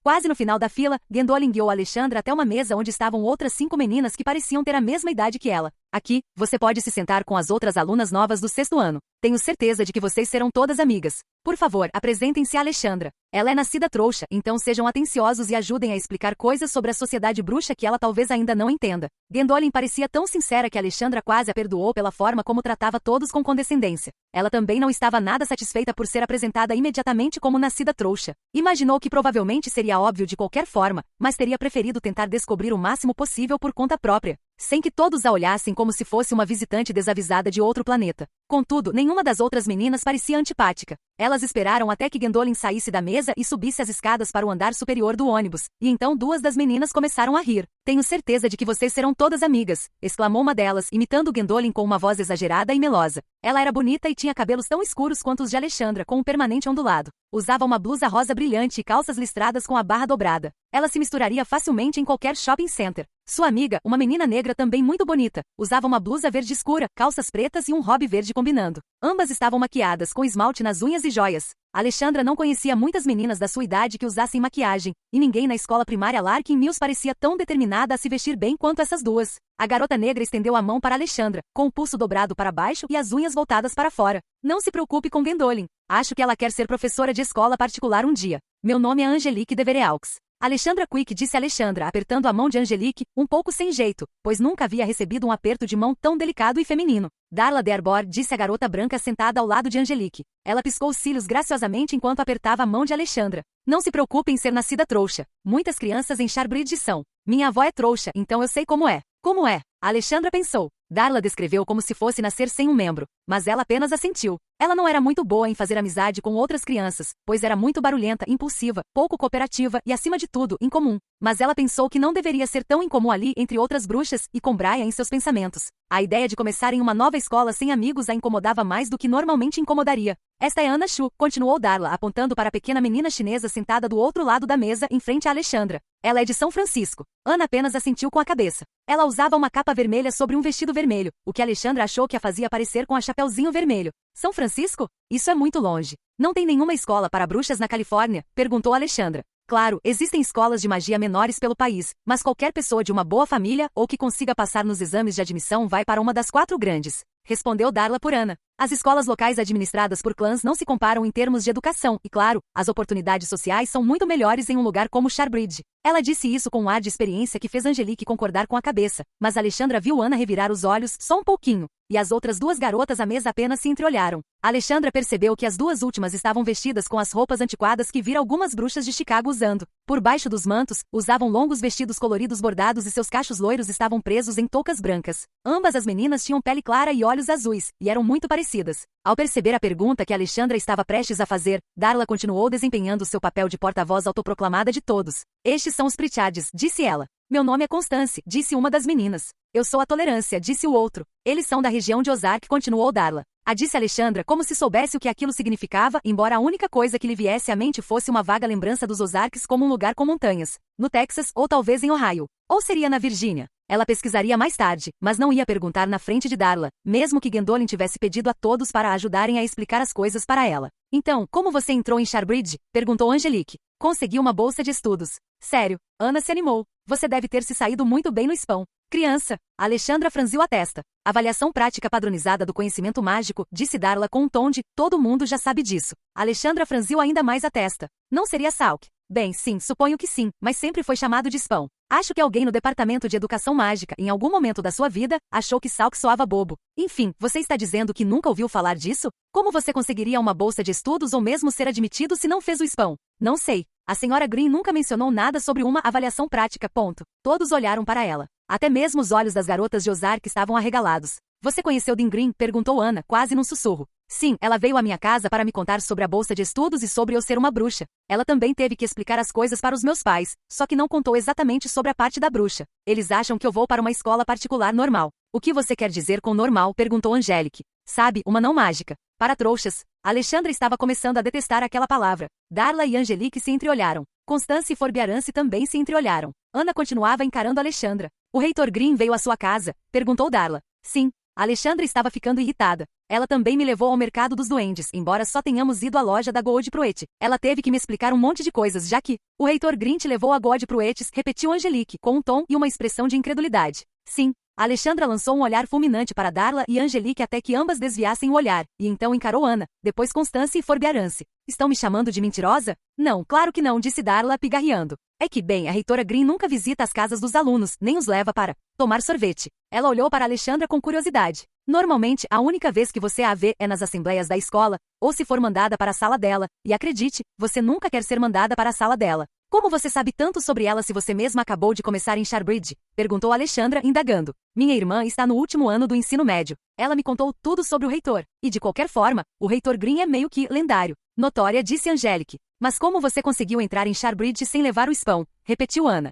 Quase no final da fila, Gwendolyn guiou Alexandra até uma mesa onde estavam outras 5 meninas que pareciam ter a mesma idade que ela. Aqui, você pode se sentar com as outras alunas novas do 6º ano. Tenho certeza de que vocês serão todas amigas. Por favor, apresentem-se a Alexandra. Ela é nascida trouxa, então sejam atenciosos e ajudem a explicar coisas sobre a sociedade bruxa que ela talvez ainda não entenda. Gwendolyn parecia tão sincera que Alexandra quase a perdoou pela forma como tratava todos com condescendência. Ela também não estava nada satisfeita por ser apresentada imediatamente como nascida trouxa. Imaginou que provavelmente seria óbvio de qualquer forma, mas teria preferido tentar descobrir o máximo possível por conta própria, sem que todos a olhassem como se fosse uma visitante desavisada de outro planeta. Contudo, nenhuma das outras meninas parecia antipática. Elas esperaram até que Gwendolyn saísse da mesa e subisse as escadas para o andar superior do ônibus, e então 2 das meninas começaram a rir. Tenho certeza de que vocês serão todas amigas, exclamou uma delas, imitando Gwendolyn com uma voz exagerada e melosa. Ela era bonita e tinha cabelos tão escuros quanto os de Alexandra, com um permanente ondulado. Usava uma blusa rosa brilhante e calças listradas com a barra dobrada. Ela se misturaria facilmente em qualquer shopping center. Sua amiga, uma menina negra também muito bonita, usava uma blusa verde escura, calças pretas e um hobby verde combinando. Ambas estavam maquiadas, com esmalte nas unhas e joias. Alexandra não conhecia muitas meninas da sua idade que usassem maquiagem, e ninguém na escola primária Larkin Mills parecia tão determinada a se vestir bem quanto essas duas. A garota negra estendeu a mão para Alexandra, com o pulso dobrado para baixo e as unhas voltadas para fora. Não se preocupe com Gwendolyn. Acho que ela quer ser professora de escola particular um dia. Meu nome é Angelique Devereux. Alexandra Quick, disse Alexandra, apertando a mão de Angelique, um pouco sem jeito, pois nunca havia recebido um aperto de mão tão delicado e feminino. Darla Dearborn, disse a garota branca sentada ao lado de Angelique. Ela piscou os cílios graciosamente enquanto apertava a mão de Alexandra. Não se preocupe em ser nascida trouxa. Muitas crianças em Sharbridge são. Minha avó é trouxa, então eu sei como é. Como é? Alexandra pensou. Darla descreveu como se fosse nascer sem um membro, mas ela apenas assentiu. Ela não era muito boa em fazer amizade com outras crianças, pois era muito barulhenta, impulsiva, pouco cooperativa e, acima de tudo, incomum. Mas ela pensou que não deveria ser tão incomum ali entre outras bruxas e com Brian em seus pensamentos. A ideia de começar em uma nova escola sem amigos a incomodava mais do que normalmente incomodaria. Esta é Ana Shu, continuou Darla, apontando para a pequena menina chinesa sentada do outro lado da mesa em frente a Alexandra. Ela é de São Francisco. Ana apenas assentiu com a cabeça. Ela usava uma capa vermelha sobre um vestido vermelho, o que Alexandra achou que a fazia parecer com a chapeuzinho vermelho. São Francisco? Isso é muito longe. Não tem nenhuma escola para bruxas na Califórnia? Perguntou Alexandra. Claro, existem escolas de magia menores pelo país, mas qualquer pessoa de uma boa família ou que consiga passar nos exames de admissão vai para uma das 4 grandes. Respondeu Darla por Ana. As escolas locais administradas por clãs não se comparam em termos de educação, e claro, as oportunidades sociais são muito melhores em um lugar como Sharbridge. Ela disse isso com um ar de experiência que fez Angelique concordar com a cabeça, mas Alexandra viu Ana revirar os olhos só um pouquinho, e as outras 2 garotas à mesa apenas se entreolharam. Alexandra percebeu que as 2 últimas estavam vestidas com as roupas antiquadas que vira algumas bruxas de Chicago usando. Por baixo dos mantos, usavam longos vestidos coloridos bordados e seus cachos loiros estavam presos em toucas brancas. Ambas as meninas tinham pele clara e olhos azuis, e eram muito parecidas. Ao perceber a pergunta que Alexandra estava prestes a fazer, Darla continuou desempenhando seu papel de porta-voz autoproclamada de todos. Estes são os Pritchards, disse ela. Meu nome é Constance, disse uma das meninas. Eu sou a Tolerância, disse o outro. Eles são da região de Ozark, continuou Darla. Disse Alexandra como se soubesse o que aquilo significava, embora a única coisa que lhe viesse à mente fosse uma vaga lembrança dos Ozarks como um lugar com montanhas. No Texas, ou talvez em Ohio. Ou seria na Virgínia. Ela pesquisaria mais tarde, mas não ia perguntar na frente de Darla, mesmo que Gwendolyn tivesse pedido a todos para ajudarem a explicar as coisas para ela. Então, como você entrou em Sharbridge? Perguntou Angelique. Consegui uma bolsa de estudos. Sério, Ana se animou. Você deve ter se saído muito bem no SPAM. Criança. Alexandra franziu a testa. Avaliação prática padronizada do conhecimento mágico, disse Darla com um tom de todo mundo já sabe disso. Alexandra franziu ainda mais a testa. Não seria Salk? Bem, sim, suponho que sim, mas sempre foi chamado de SPAM. Acho que alguém no departamento de educação mágica, em algum momento da sua vida, achou que Salk soava bobo. Enfim, você está dizendo que nunca ouviu falar disso? Como você conseguiria uma bolsa de estudos ou mesmo ser admitido se não fez o SPAM? Não sei. A senhora Green nunca mencionou nada sobre uma avaliação prática, ponto. Todos olharam para ela. Até mesmo os olhos das garotas de Ozark estavam arregalados. Você conheceu Dean Green? Perguntou Ana, quase num sussurro. Sim, ela veio à minha casa para me contar sobre a bolsa de estudos e sobre eu ser uma bruxa. Ela também teve que explicar as coisas para os meus pais, só que não contou exatamente sobre a parte da bruxa. Eles acham que eu vou para uma escola particular normal. O que você quer dizer com normal? Perguntou Angelique. Sabe, uma não mágica. Para trouxas. Alexandra estava começando a detestar aquela palavra. Darla e Angelique se entreolharam. Constance e Forbiarance também se entreolharam. Ana continuava encarando Alexandra. O reitor Green veio à sua casa? Perguntou Darla. Sim. Alexandra estava ficando irritada. Ela também me levou ao mercado dos duendes, embora só tenhamos ido à loja da Gold Pruett. Ela teve que me explicar um monte de coisas, já que o reitor Green te levou a Gold Pruett, repetiu Angelique, com um tom e uma expressão de incredulidade. Sim. Alexandra lançou um olhar fulminante para Darla e Angelique até que ambas desviassem o olhar, e então encarou Ana, depois Constance e Forbiarance. Estão me chamando de mentirosa? Não, claro que não, disse Darla, pigarreando. É que, bem, a reitora Green nunca visita as casas dos alunos, nem os leva para tomar sorvete. Ela olhou para Alexandra com curiosidade. Normalmente, a única vez que você a vê é nas assembleias da escola, ou se for mandada para a sala dela, e acredite, você nunca quer ser mandada para a sala dela. Como você sabe tanto sobre ela se você mesma acabou de começar em Sharbridge? Perguntou Alexandra, indagando. Minha irmã está no último ano do ensino médio. Ela me contou tudo sobre o reitor. E de qualquer forma, o reitor Green é meio que lendário. Notória, disse Angelique. Mas como você conseguiu entrar em Sharbridge sem levar o SPAM? Repetiu Ana.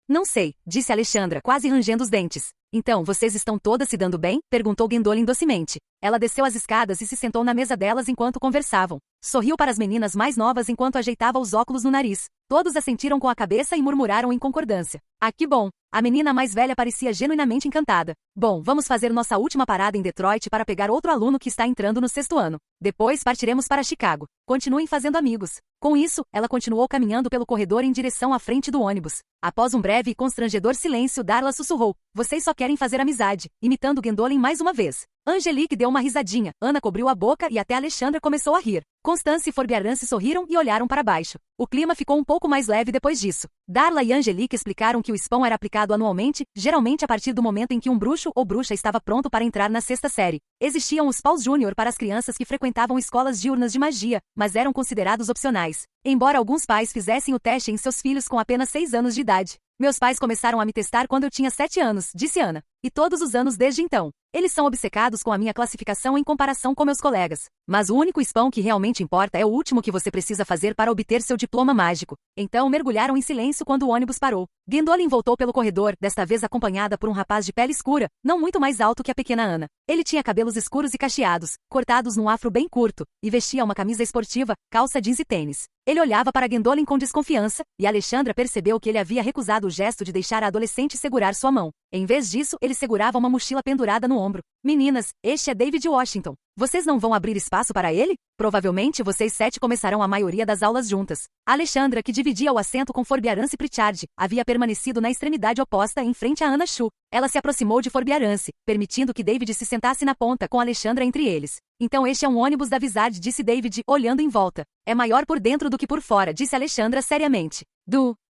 Não sei, disse Alexandra, quase rangendo os dentes. Então, vocês estão todas se dando bem? Perguntou Gwendolyn docemente. Ela desceu as escadas e se sentou na mesa delas enquanto conversavam. Sorriu para as meninas mais novas enquanto ajeitava os óculos no nariz. Todos assentiram com a cabeça e murmuraram em concordância. Ah, que bom! A menina mais velha parecia genuinamente encantada. Bom, vamos fazer nossa última parada em Detroit para pegar outro aluno que está entrando no 6º ano. Depois partiremos para Chicago. Continuem fazendo amigos. Com isso, ela continuou caminhando pelo corredor em direção à frente do ônibus. Após um breve e constrangedor silêncio, Darla sussurrou. Vocês só querem querem fazer amizade, imitando Gwendolyn mais uma vez. Angelique deu uma risadinha, Ana cobriu a boca e até Alexandra começou a rir. Constance e Forbiarance sorriram e olharam para baixo. O clima ficou um pouco mais leve depois disso. Darla e Angelique explicaram que o spam era aplicado anualmente, geralmente a partir do momento em que um bruxo ou bruxa estava pronto para entrar na sexta série. Existiam os paus júnior para as crianças que frequentavam escolas diurnas de magia, mas eram considerados opcionais. Embora alguns pais fizessem o teste em seus filhos com apenas 6 anos de idade. Meus pais começaram a me testar quando eu tinha 7 anos, disse Ana. E todos os anos desde então. Eles são obcecados com a minha classificação em comparação com meus colegas. Mas o único spam que realmente importa é o último que você precisa fazer para obter seu diploma mágico. Então mergulharam em silêncio quando o ônibus parou. Gwendolyn voltou pelo corredor, desta vez acompanhada por um rapaz de pele escura, não muito mais alto que a pequena Ana. Ele tinha cabelos escuros e cacheados, cortados num afro bem curto, e vestia uma camisa esportiva, calça jeans e tênis. Ele olhava para Gwendolyn com desconfiança, e Alexandra percebeu que ele havia recusado o gesto de deixar a adolescente segurar sua mão. Em vez disso, ele segurava uma mochila pendurada no ombro. Meninas, este é David Washington. Vocês não vão abrir espaço para ele? Provavelmente vocês 7 começarão a maioria das aulas juntas. Alexandra, que dividia o assento com Forbiarance Pritchard, havia permanecido na extremidade oposta em frente a Ana Chu. Ela se aproximou de Forbiarance, permitindo que David se sentasse na ponta com Alexandra entre eles. Então este é um ônibus da Vizard, disse David, olhando em volta. É maior por dentro do que por fora, disse Alexandra seriamente.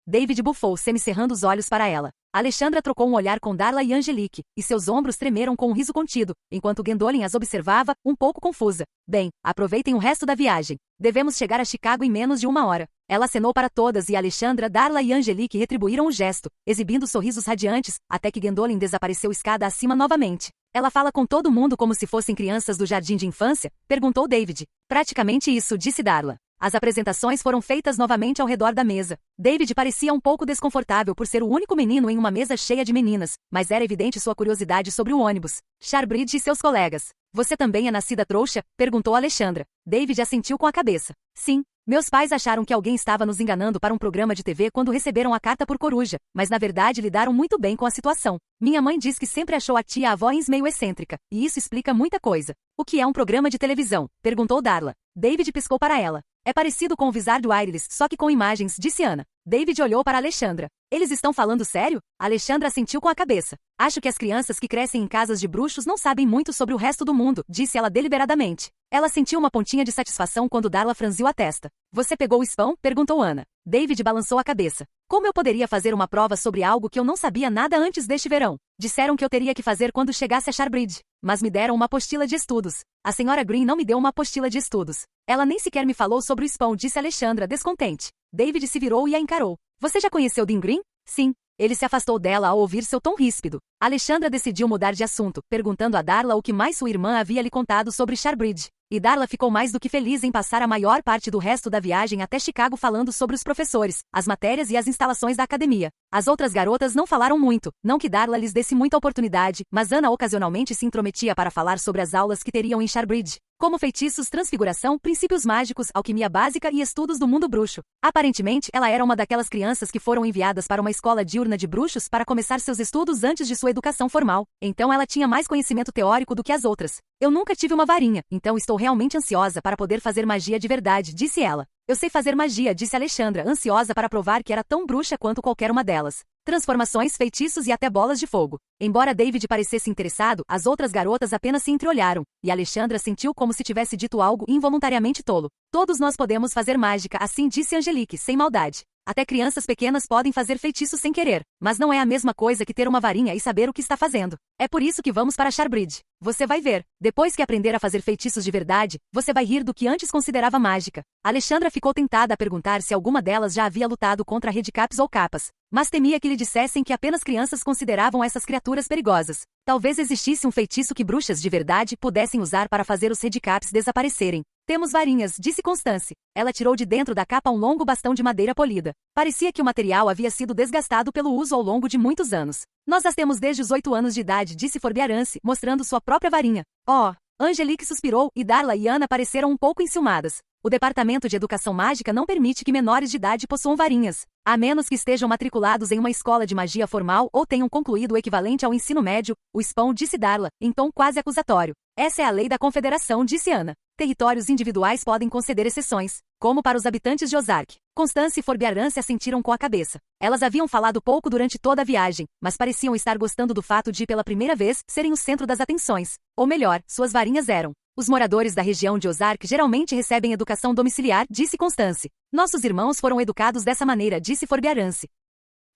David bufou, semicerrando os olhos para ela. Alexandra trocou um olhar com Darla e Angelique, e seus ombros tremeram com um riso contido, enquanto Gwendolyn as observava, um pouco confusa. Bem, aproveitem o resto da viagem. Devemos chegar a Chicago em menos de 1 hora. Ela acenou para todas e Alexandra, Darla e Angelique retribuíram o gesto, exibindo sorrisos radiantes, até que Gwendolyn desapareceu escada acima novamente. Ela fala com todo mundo como se fossem crianças do jardim de infância? Perguntou David. Praticamente isso, disse Darla. As apresentações foram feitas novamente ao redor da mesa. David parecia um pouco desconfortável por ser o único menino em uma mesa cheia de meninas, mas era evidente sua curiosidade sobre o ônibus. Charbridge e seus colegas. Você também é nascida trouxa? Perguntou Alexandra. David assentiu com a cabeça. Sim. Meus pais acharam que alguém estava nos enganando para um programa de TV quando receberam a carta por coruja, mas na verdade lidaram muito bem com a situação. Minha mãe diz que sempre achou a tia-avó meio excêntrica, e isso explica muita coisa. O que é um programa de televisão? Perguntou Darla. David piscou para ela. É parecido com o Wizard Wireless, só que com imagens, disse Ana. David olhou para Alexandra. Eles estão falando sério? Alexandra assentiu com a cabeça. Acho que as crianças que crescem em casas de bruxos não sabem muito sobre o resto do mundo, disse ela deliberadamente. Ela sentiu uma pontinha de satisfação quando Darla franziu a testa. Você pegou o spam? Perguntou Ana. David balançou a cabeça. Como eu poderia fazer uma prova sobre algo que eu não sabia nada antes deste verão? Disseram que eu teria que fazer quando chegasse a Charbridge, mas me deram uma apostila de estudos. A senhora Green não me deu uma apostila de estudos. Ela nem sequer me falou sobre o spam, disse Alexandra, descontente. David se virou e a encarou. Você já conheceu Dean Green? Sim. Ele se afastou dela ao ouvir seu tom ríspido. Alexandra decidiu mudar de assunto, perguntando a Darla o que mais sua irmã havia lhe contado sobre Charbridge. E Darla ficou mais do que feliz em passar a maior parte do resto da viagem até Chicago falando sobre os professores, as matérias e as instalações da academia. As outras garotas não falaram muito, não que Darla lhes desse muita oportunidade, mas Ana ocasionalmente se intrometia para falar sobre as aulas que teriam em Charbridge, como feitiços, transfiguração, princípios mágicos, alquimia básica e estudos do mundo bruxo. Aparentemente, ela era uma daquelas crianças que foram enviadas para uma escola diurna de bruxos para começar seus estudos antes de sua educação formal. Então ela tinha mais conhecimento teórico do que as outras. Eu nunca tive uma varinha, então estou realmente ansiosa para poder fazer magia de verdade, disse ela. Eu sei fazer magia, disse Alexandra, ansiosa para provar que era tão bruxa quanto qualquer uma delas. Transformações, feitiços e até bolas de fogo. Embora David parecesse interessado, as outras garotas apenas se entreolharam, e Alexandra sentiu como se tivesse dito algo involuntariamente tolo. Todos nós podemos fazer mágica, assim disse Angelique, sem maldade. Até crianças pequenas podem fazer feitiços sem querer, mas não é a mesma coisa que ter uma varinha e saber o que está fazendo. É por isso que vamos para Charbridge. Você vai ver. Depois que aprender a fazer feitiços de verdade, você vai rir do que antes considerava mágica. Alexandra ficou tentada a perguntar se alguma delas já havia lutado contra Redcaps ou Capas, mas temia que lhe dissessem que apenas crianças consideravam essas criaturas perigosas. Talvez existisse um feitiço que bruxas de verdade pudessem usar para fazer os Redcaps desaparecerem. Temos varinhas, disse Constance. Ela tirou de dentro da capa um longo bastão de madeira polida. Parecia que o material havia sido desgastado pelo uso ao longo de muitos anos. Nós as temos desde os 8 anos de idade, disse Forbiarance, mostrando sua própria varinha. Oh! Angelique suspirou, e Darla e Ana pareceram um pouco enciumadas. O Departamento de Educação Mágica não permite que menores de idade possuam varinhas, a menos que estejam matriculados em uma escola de magia formal ou tenham concluído o equivalente ao ensino médio, o spam, disse Darla, em tom quase acusatório. Essa é a lei da confederação, disse Ana. Territórios individuais podem conceder exceções, como para os habitantes de Ozark. Constance e Forbearance assentiram com a cabeça. Elas haviam falado pouco durante toda a viagem, mas pareciam estar gostando do fato de, pela primeira vez, serem o centro das atenções. Ou melhor, suas varinhas eram. Os moradores da região de Ozark geralmente recebem educação domiciliar, disse Constance. Nossos irmãos foram educados dessa maneira, disse Forbearance.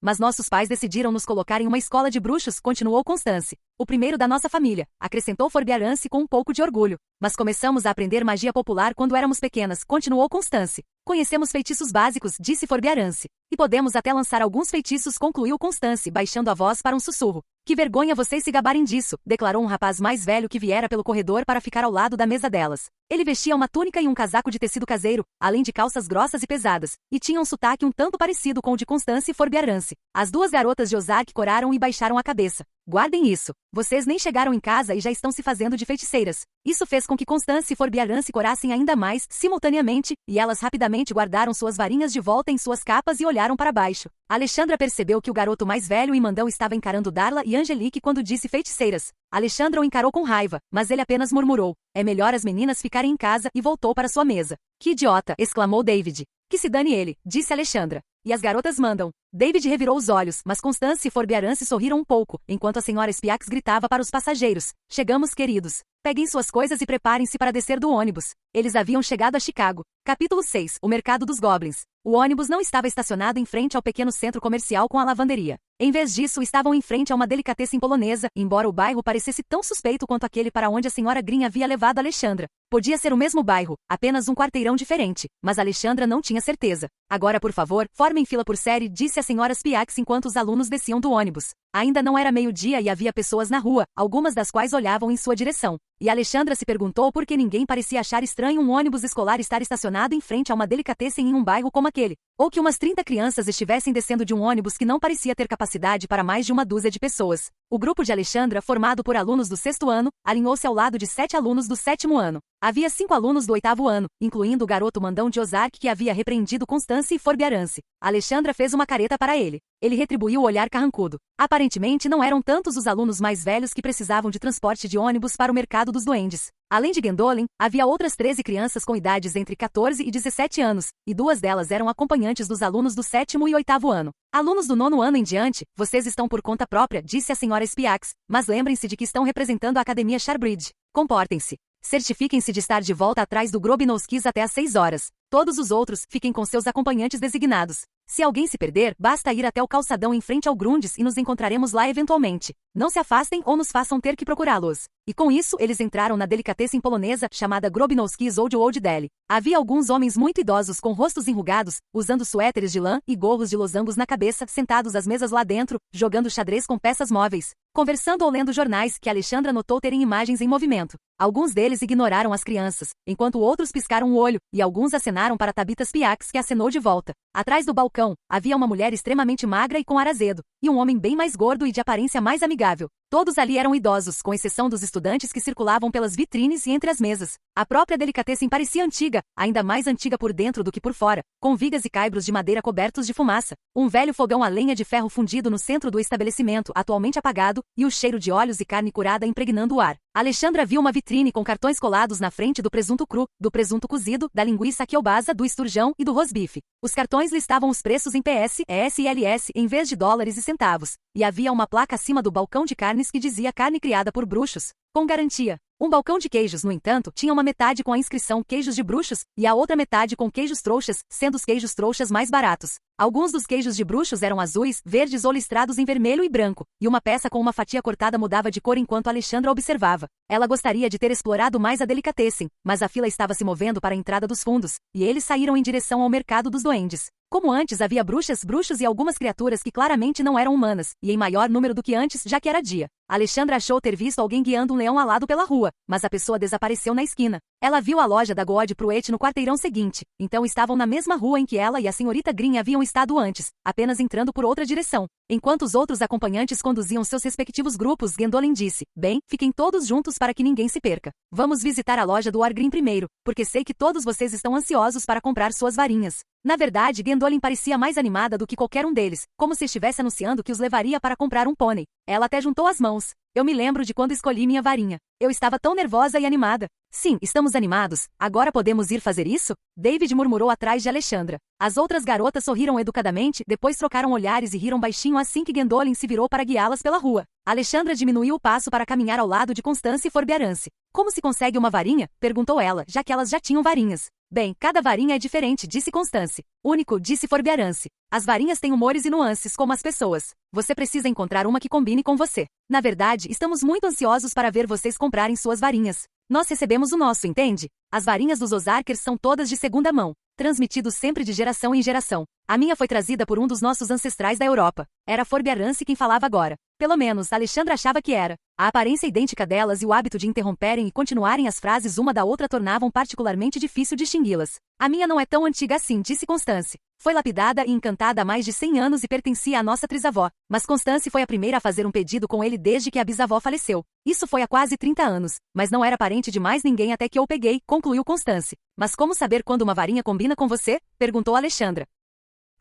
Mas nossos pais decidiram nos colocar em uma escola de bruxos, continuou Constance. O primeiro da nossa família, acrescentou Forbearance com um pouco de orgulho. Mas começamos a aprender magia popular quando éramos pequenas, continuou Constance. Conhecemos feitiços básicos, disse Forbearance. E podemos até lançar alguns feitiços, concluiu Constance, baixando a voz para um sussurro. Que vergonha vocês se gabarem disso, declarou um rapaz mais velho que viera pelo corredor para ficar ao lado da mesa delas. Ele vestia uma túnica e um casaco de tecido caseiro, além de calças grossas e pesadas, e tinha um sotaque um tanto parecido com o de Constance e Forbearance. As duas garotas de Ozark coraram e baixaram a cabeça. Guardem isso. Vocês nem chegaram em casa e já estão se fazendo de feiticeiras. Isso fez com que Constance e Forbearance corassem ainda mais, simultaneamente, e elas rapidamente guardaram suas varinhas de volta em suas capas e olharam para baixo. Alexandra percebeu que o garoto mais velho e mandão estava encarando Darla e Angelique quando disse feiticeiras. Alexandra o encarou com raiva, mas ele apenas murmurou. É melhor as meninas ficarem em casa, e voltou para sua mesa. Que idiota, exclamou David. Que se dane ele, disse Alexandra. E as garotas mandam. David revirou os olhos, mas Constance e Forbearance sorriram um pouco, enquanto a senhora Spiax gritava para os passageiros. Chegamos, queridos. Peguem suas coisas e preparem-se para descer do ônibus. Eles haviam chegado a Chicago. Capítulo 6. O Mercado dos Goblins. O ônibus não estava estacionado em frente ao pequeno centro comercial com a lavanderia. Em vez disso, estavam em frente a uma delicatessen polonesa, embora o bairro parecesse tão suspeito quanto aquele para onde a senhora Green havia levado Alexandra. Podia ser o mesmo bairro, apenas um quarteirão diferente, mas Alexandra não tinha certeza. Agora, por favor, formem fila por série, disse a senhora Spiax enquanto os alunos desciam do ônibus. Ainda não era meio-dia e havia pessoas na rua, algumas das quais olhavam em sua direção. E Alexandra se perguntou por que ninguém parecia achar estranho um ônibus escolar estar estacionado em frente a uma delicatessen em um bairro como aquele. Ou que umas 30 crianças estivessem descendo de um ônibus que não parecia ter capacidade para mais de uma dúzia de pessoas. O grupo de Alexandra, formado por alunos do 6º ano, alinhou-se ao lado de 7 alunos do 7º ano. Havia 5 alunos do 8º ano, incluindo o garoto mandão de Ozark que havia repreendido Constance e Forbearance. Alexandra fez uma careta para ele. Ele retribuiu o olhar carrancudo. Aparentemente não eram tantos os alunos mais velhos que precisavam de transporte de ônibus para o mercado dos duendes. Além de Gwendolyn, havia outras 13 crianças com idades entre 14 e 17 anos, e 2 delas eram acompanhantes dos alunos do 7º e 8º ano. Alunos do 9º ano em diante, vocês estão por conta própria, disse a senhora Spiax, mas lembrem-se de que estão representando a Academia Sharbridge. Comportem-se. Certifiquem-se de estar de volta atrás do Grobnowskis até às 6 horas. Todos os outros, fiquem com seus acompanhantes designados. Se alguém se perder, basta ir até o calçadão em frente ao Grunds e nos encontraremos lá eventualmente. Não se afastem ou nos façam ter que procurá-los. E com isso, eles entraram na delicatessen polonesa chamada Grobnowskis Old Deli. Havia alguns homens muito idosos com rostos enrugados, usando suéteres de lã e gorros de losangos na cabeça, sentados às mesas lá dentro, jogando xadrez com peças móveis, conversando ou lendo jornais que Alexandra notou terem imagens em movimento. Alguns deles ignoraram as crianças, enquanto outros piscaram o olho, e alguns acenaram para Tabitha Spiax que acenou de volta. Atrás do balcão, havia uma mulher extremamente magra e com ar azedo, e um homem bem mais gordo e de aparência mais amigável. Todos ali eram idosos, com exceção dos estudantes que circulavam pelas vitrines e entre as mesas. A própria delicatessen parecia antiga, ainda mais antiga por dentro do que por fora, com vigas e caibros de madeira cobertos de fumaça. Um velho fogão a lenha de ferro fundido no centro do estabelecimento, atualmente apagado, e o cheiro de óleos e carne curada impregnando o ar. Alexandra viu uma vitrine com cartões colados na frente do presunto cru, do presunto cozido, da linguiça kielbasa, do esturjão e do rosbife. Os cartões listavam os preços em PS, ES e LS em vez de dólares e centavos. E havia uma placa acima do balcão de carnes que dizia carne criada por bruxos, com garantia. Um balcão de queijos, no entanto, tinha uma metade com a inscrição queijos de bruxos, e a outra metade com queijos trouxas, sendo os queijos trouxas mais baratos. Alguns dos queijos de bruxos eram azuis, verdes ou listrados em vermelho e branco, e uma peça com uma fatia cortada mudava de cor enquanto Alexandra observava. Ela gostaria de ter explorado mais a delicatessen, mas a fila estava se movendo para a entrada dos fundos, e eles saíram em direção ao mercado dos duendes. Como antes havia bruxas, bruxos e algumas criaturas que claramente não eram humanas, e em maior número do que antes, já que era dia. Alexandra achou ter visto alguém guiando um leão alado pela rua, mas a pessoa desapareceu na esquina. Ela viu a loja da God Pruitt no quarteirão seguinte, então estavam na mesma rua em que ela e a senhorita Green haviam estado antes, apenas entrando por outra direção. Enquanto os outros acompanhantes conduziam seus respectivos grupos, Gwendolyn disse, bem, fiquem todos juntos para que ninguém se perca. Vamos visitar a loja do Orgrim primeiro, porque sei que todos vocês estão ansiosos para comprar suas varinhas. Na verdade, Gwendolyn parecia mais animada do que qualquer um deles, como se estivesse anunciando que os levaria para comprar um pônei. Ela até juntou as mãos. Eu me lembro de quando escolhi minha varinha. Eu estava tão nervosa e animada. Sim, estamos animados. Agora podemos ir fazer isso? David murmurou atrás de Alexandra. As outras garotas sorriram educadamente, depois trocaram olhares e riram baixinho assim que Gwendolyn se virou para guiá-las pela rua. Alexandra diminuiu o passo para caminhar ao lado de Constance e Forbiarance. Como se consegue uma varinha? Perguntou ela, já que elas já tinham varinhas. Bem, cada varinha é diferente, disse Constance. Único, disse Forbiarance. As varinhas têm humores e nuances como as pessoas. Você precisa encontrar uma que combine com você. Na verdade, estamos muito ansiosos para ver vocês comprarem suas varinhas. Nós recebemos o nosso, entende? As varinhas dos Ozarkers são todas de segunda mão, transmitidos sempre de geração em geração. A minha foi trazida por um dos nossos ancestrais da Europa. Era Forbiarance quem falava agora. Pelo menos, Alexandra achava que era. A aparência idêntica delas e o hábito de interromperem e continuarem as frases uma da outra tornavam particularmente difícil distingui-las. A minha não é tão antiga assim, disse Constance. Foi lapidada e encantada há mais de 100 anos e pertencia à nossa trisavó. Mas Constance foi a primeira a fazer um pedido com ele desde que a bisavó faleceu. Isso foi há quase 30 anos, mas não era parente de mais ninguém até que eu peguei, concluiu Constance. Mas como saber quando uma varinha combina com você? Perguntou Alexandra.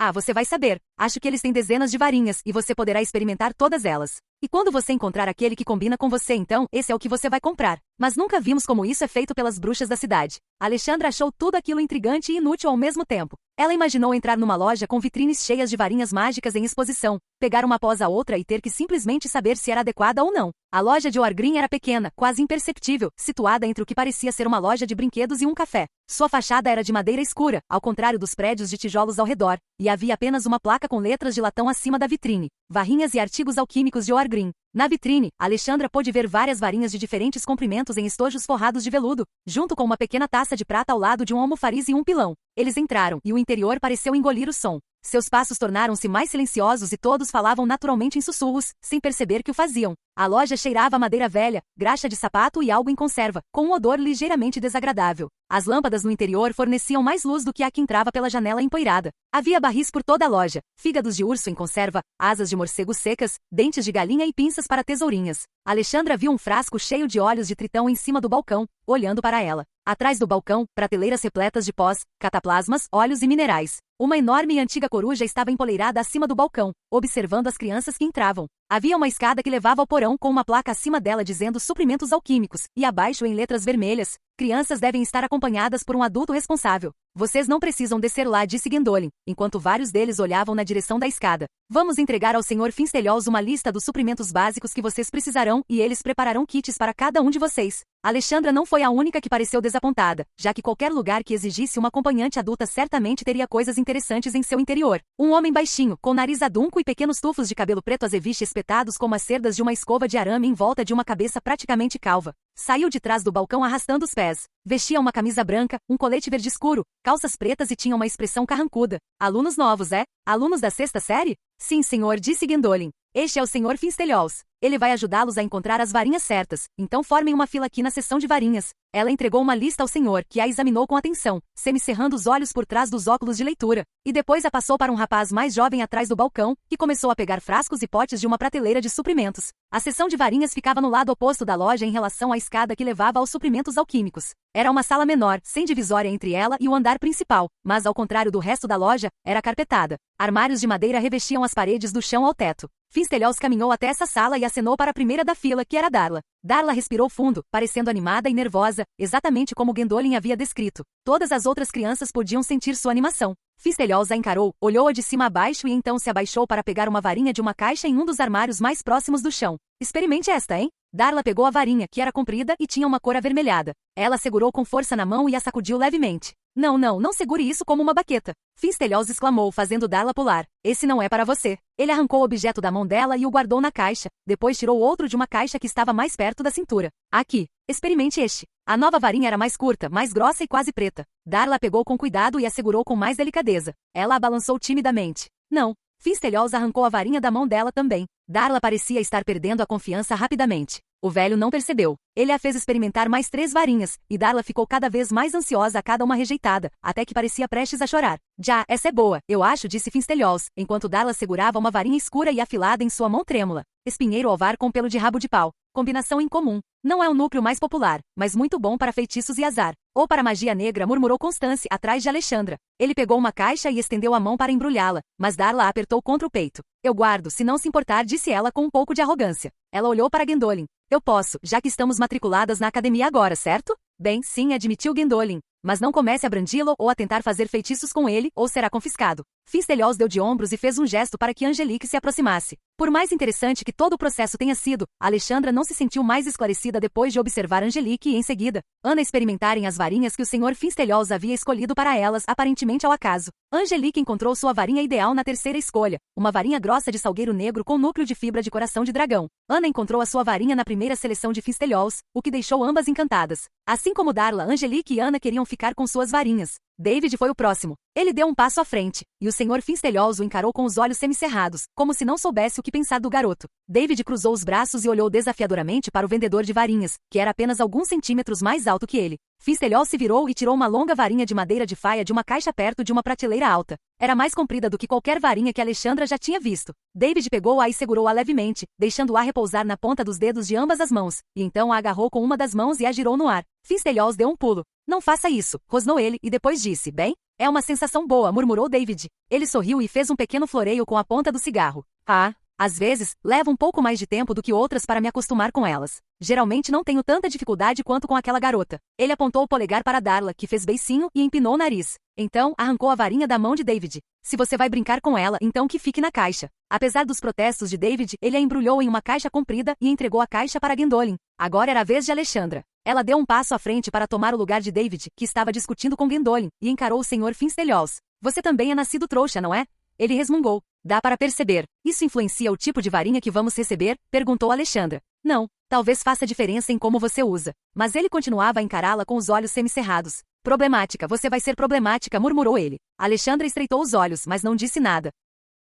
Ah, você vai saber. Acho que eles têm dezenas de varinhas e você poderá experimentar todas elas. E quando você encontrar aquele que combina com você, então, esse é o que você vai comprar. Mas nunca vimos como isso é feito pelas bruxas da cidade. Alexandra achou tudo aquilo intrigante e inútil ao mesmo tempo. Ela imaginou entrar numa loja com vitrines cheias de varinhas mágicas em exposição, pegar uma após a outra e ter que simplesmente saber se era adequada ou não. A loja de Oargreen era pequena, quase imperceptível, situada entre o que parecia ser uma loja de brinquedos e um café. Sua fachada era de madeira escura, ao contrário dos prédios de tijolos ao redor, e havia apenas uma placa com letras de latão acima da vitrine. Varinhas e artigos alquímicos de Oargreen. Na vitrine, Alexandra pôde ver várias varinhas de diferentes comprimentos em estojos forrados de veludo, junto com uma pequena taça de prata ao lado de um almofariz e um pilão. Eles entraram, e o interior pareceu engolir o som. Seus passos tornaram-se mais silenciosos e todos falavam naturalmente em sussurros, sem perceber que o faziam. A loja cheirava a madeira velha, graxa de sapato e algo em conserva, com um odor ligeiramente desagradável. As lâmpadas no interior forneciam mais luz do que a que entrava pela janela empoeirada. Havia barris por toda a loja, fígados de urso em conserva, asas de morcego secas, dentes de galinha e pinças para tesourinhas. Alexandra viu um frasco cheio de óleos de tritão em cima do balcão, olhando para ela. Atrás do balcão, prateleiras repletas de pós, cataplasmas, óleos e minerais. Uma enorme e antiga coruja estava empoleirada acima do balcão, observando as crianças que entravam. Havia uma escada que levava ao porão com uma placa acima dela dizendo suprimentos alquímicos, e abaixo em letras vermelhas, crianças devem estar acompanhadas por um adulto responsável. Vocês não precisam descer lá, disse Gwendolyn, enquanto vários deles olhavam na direção da escada. Vamos entregar ao Sr. Finstelios uma lista dos suprimentos básicos que vocês precisarão e eles prepararão kits para cada um de vocês. Alexandra não foi a única que pareceu desapontada, já que qualquer lugar que exigisse uma acompanhante adulta certamente teria coisas interessantes em seu interior. Um homem baixinho, com nariz adunco e pequenos tufos de cabelo preto azeviche espetados como as cerdas de uma escova de arame em volta de uma cabeça praticamente calva, saiu de trás do balcão arrastando os pés. Vestia uma camisa branca, um colete verde escuro, calças pretas e tinha uma expressão carrancuda. Alunos novos, é? Alunos da sexta série? Sim, senhor, disse Gwendolyn. Este é o Sr. Finstelios. Ele vai ajudá-los a encontrar as varinhas certas, então formem uma fila aqui na seção de varinhas. Ela entregou uma lista ao senhor, que a examinou com atenção, semicerrando os olhos por trás dos óculos de leitura, e depois a passou para um rapaz mais jovem atrás do balcão, que começou a pegar frascos e potes de uma prateleira de suprimentos. A seção de varinhas ficava no lado oposto da loja em relação à escada que levava aos suprimentos alquímicos. Era uma sala menor, sem divisória entre ela e o andar principal, mas ao contrário do resto da loja, era carpetada. Armários de madeira revestiam as paredes do chão ao teto. Finstelios caminhou até essa sala e acenou para a primeira da fila, que era Darla. Darla respirou fundo, parecendo animada e nervosa, exatamente como Gwendolyn havia descrito. Todas as outras crianças podiam sentir sua animação. Finstelios a encarou, olhou-a de cima a baixo e então se abaixou para pegar uma varinha de uma caixa em um dos armários mais próximos do chão. Experimente esta, hein? Darla pegou a varinha, que era comprida e tinha uma cor avermelhada. Ela segurou com força na mão e a sacudiu levemente. Não segure isso como uma baqueta. Finstelios exclamou, fazendo Darla pular. Esse não é para você. Ele arrancou o objeto da mão dela e o guardou na caixa. Depois tirou outro de uma caixa que estava mais perto da cintura. Aqui. Experimente este. A nova varinha era mais curta, mais grossa e quase preta. Darla a pegou com cuidado e a segurou com mais delicadeza. Ela a balançou timidamente. Não. Finstelios arrancou a varinha da mão dela também. Darla parecia estar perdendo a confiança rapidamente. O velho não percebeu. Ele a fez experimentar mais 3 varinhas, e Darla ficou cada vez mais ansiosa a cada uma rejeitada, até que parecia prestes a chorar. Já, essa é boa, eu acho, disse Finstelios, enquanto Darla segurava uma varinha escura e afilada em sua mão trêmula. Espinheiro alvar com pelo de rabo de pau. Combinação incomum. Não é o núcleo mais popular, mas muito bom para feitiços e azar. Ou para magia negra, murmurou Constance, atrás de Alexandra. Ele pegou uma caixa e estendeu a mão para embrulhá-la, mas Darla a apertou contra o peito. Eu guardo, se não se importar, disse ela com um pouco de arrogância. Ela olhou para Gwendolyn. Eu posso, já que estamos matriculadas na academia agora, certo? Bem, sim, admitiu Gwendolyn. Mas não comece a brandi-lo ou a tentar fazer feitiços com ele, ou será confiscado. Finstelios deu de ombros e fez um gesto para que Angelique se aproximasse. Por mais interessante que todo o processo tenha sido, Alexandra não se sentiu mais esclarecida depois de observar Angelique e, em seguida, Ana experimentarem as varinhas que o Sr. Finstelios havia escolhido para elas, aparentemente ao acaso. Angelique encontrou sua varinha ideal na terceira escolha, uma varinha grossa de salgueiro negro com núcleo de fibra de coração de dragão. Ana encontrou a sua varinha na primeira seleção de Finstelios, o que deixou ambas encantadas. Assim como Darla, Angelique e Ana queriam ficar com suas varinhas. David foi o próximo. Ele deu um passo à frente, e o Sr. Finstelios o encarou com os olhos semicerrados, como se não soubesse o que pensar do garoto. David cruzou os braços e olhou desafiadoramente para o vendedor de varinhas, que era apenas alguns centímetros mais alto que ele. Finstelios se virou e tirou uma longa varinha de madeira de faia de uma caixa perto de uma prateleira alta. Era mais comprida do que qualquer varinha que Alexandra já tinha visto. David pegou-a e segurou-a levemente, deixando-a repousar na ponta dos dedos de ambas as mãos, e então a agarrou com uma das mãos e a girou no ar. Finstelios deu um pulo. Não faça isso, rosnou ele, e depois disse, bem? É uma sensação boa, murmurou David. Ele sorriu e fez um pequeno floreio com a ponta do cigarro. Às vezes, leva um pouco mais de tempo do que outras para me acostumar com elas. Geralmente não tenho tanta dificuldade quanto com aquela garota. Ele apontou o polegar para Darla, que fez beicinho e empinou o nariz. Então, arrancou a varinha da mão de David. Se você vai brincar com ela, então que fique na caixa. Apesar dos protestos de David, ele a embrulhou em uma caixa comprida e entregou a caixa para Gwendolyn. Agora era a vez de Alexandra. Ela deu um passo à frente para tomar o lugar de David, que estava discutindo com Gwendolyn, e encarou o Sr. Finstelios. Você também é nascido trouxa, não é? Ele resmungou. Dá para perceber. Isso influencia o tipo de varinha que vamos receber? Perguntou Alexandra. Não, talvez faça diferença em como você usa. Mas ele continuava a encará-la com os olhos semicerrados. Problemática, você vai ser problemática, murmurou ele. Alexandra estreitou os olhos, mas não disse nada.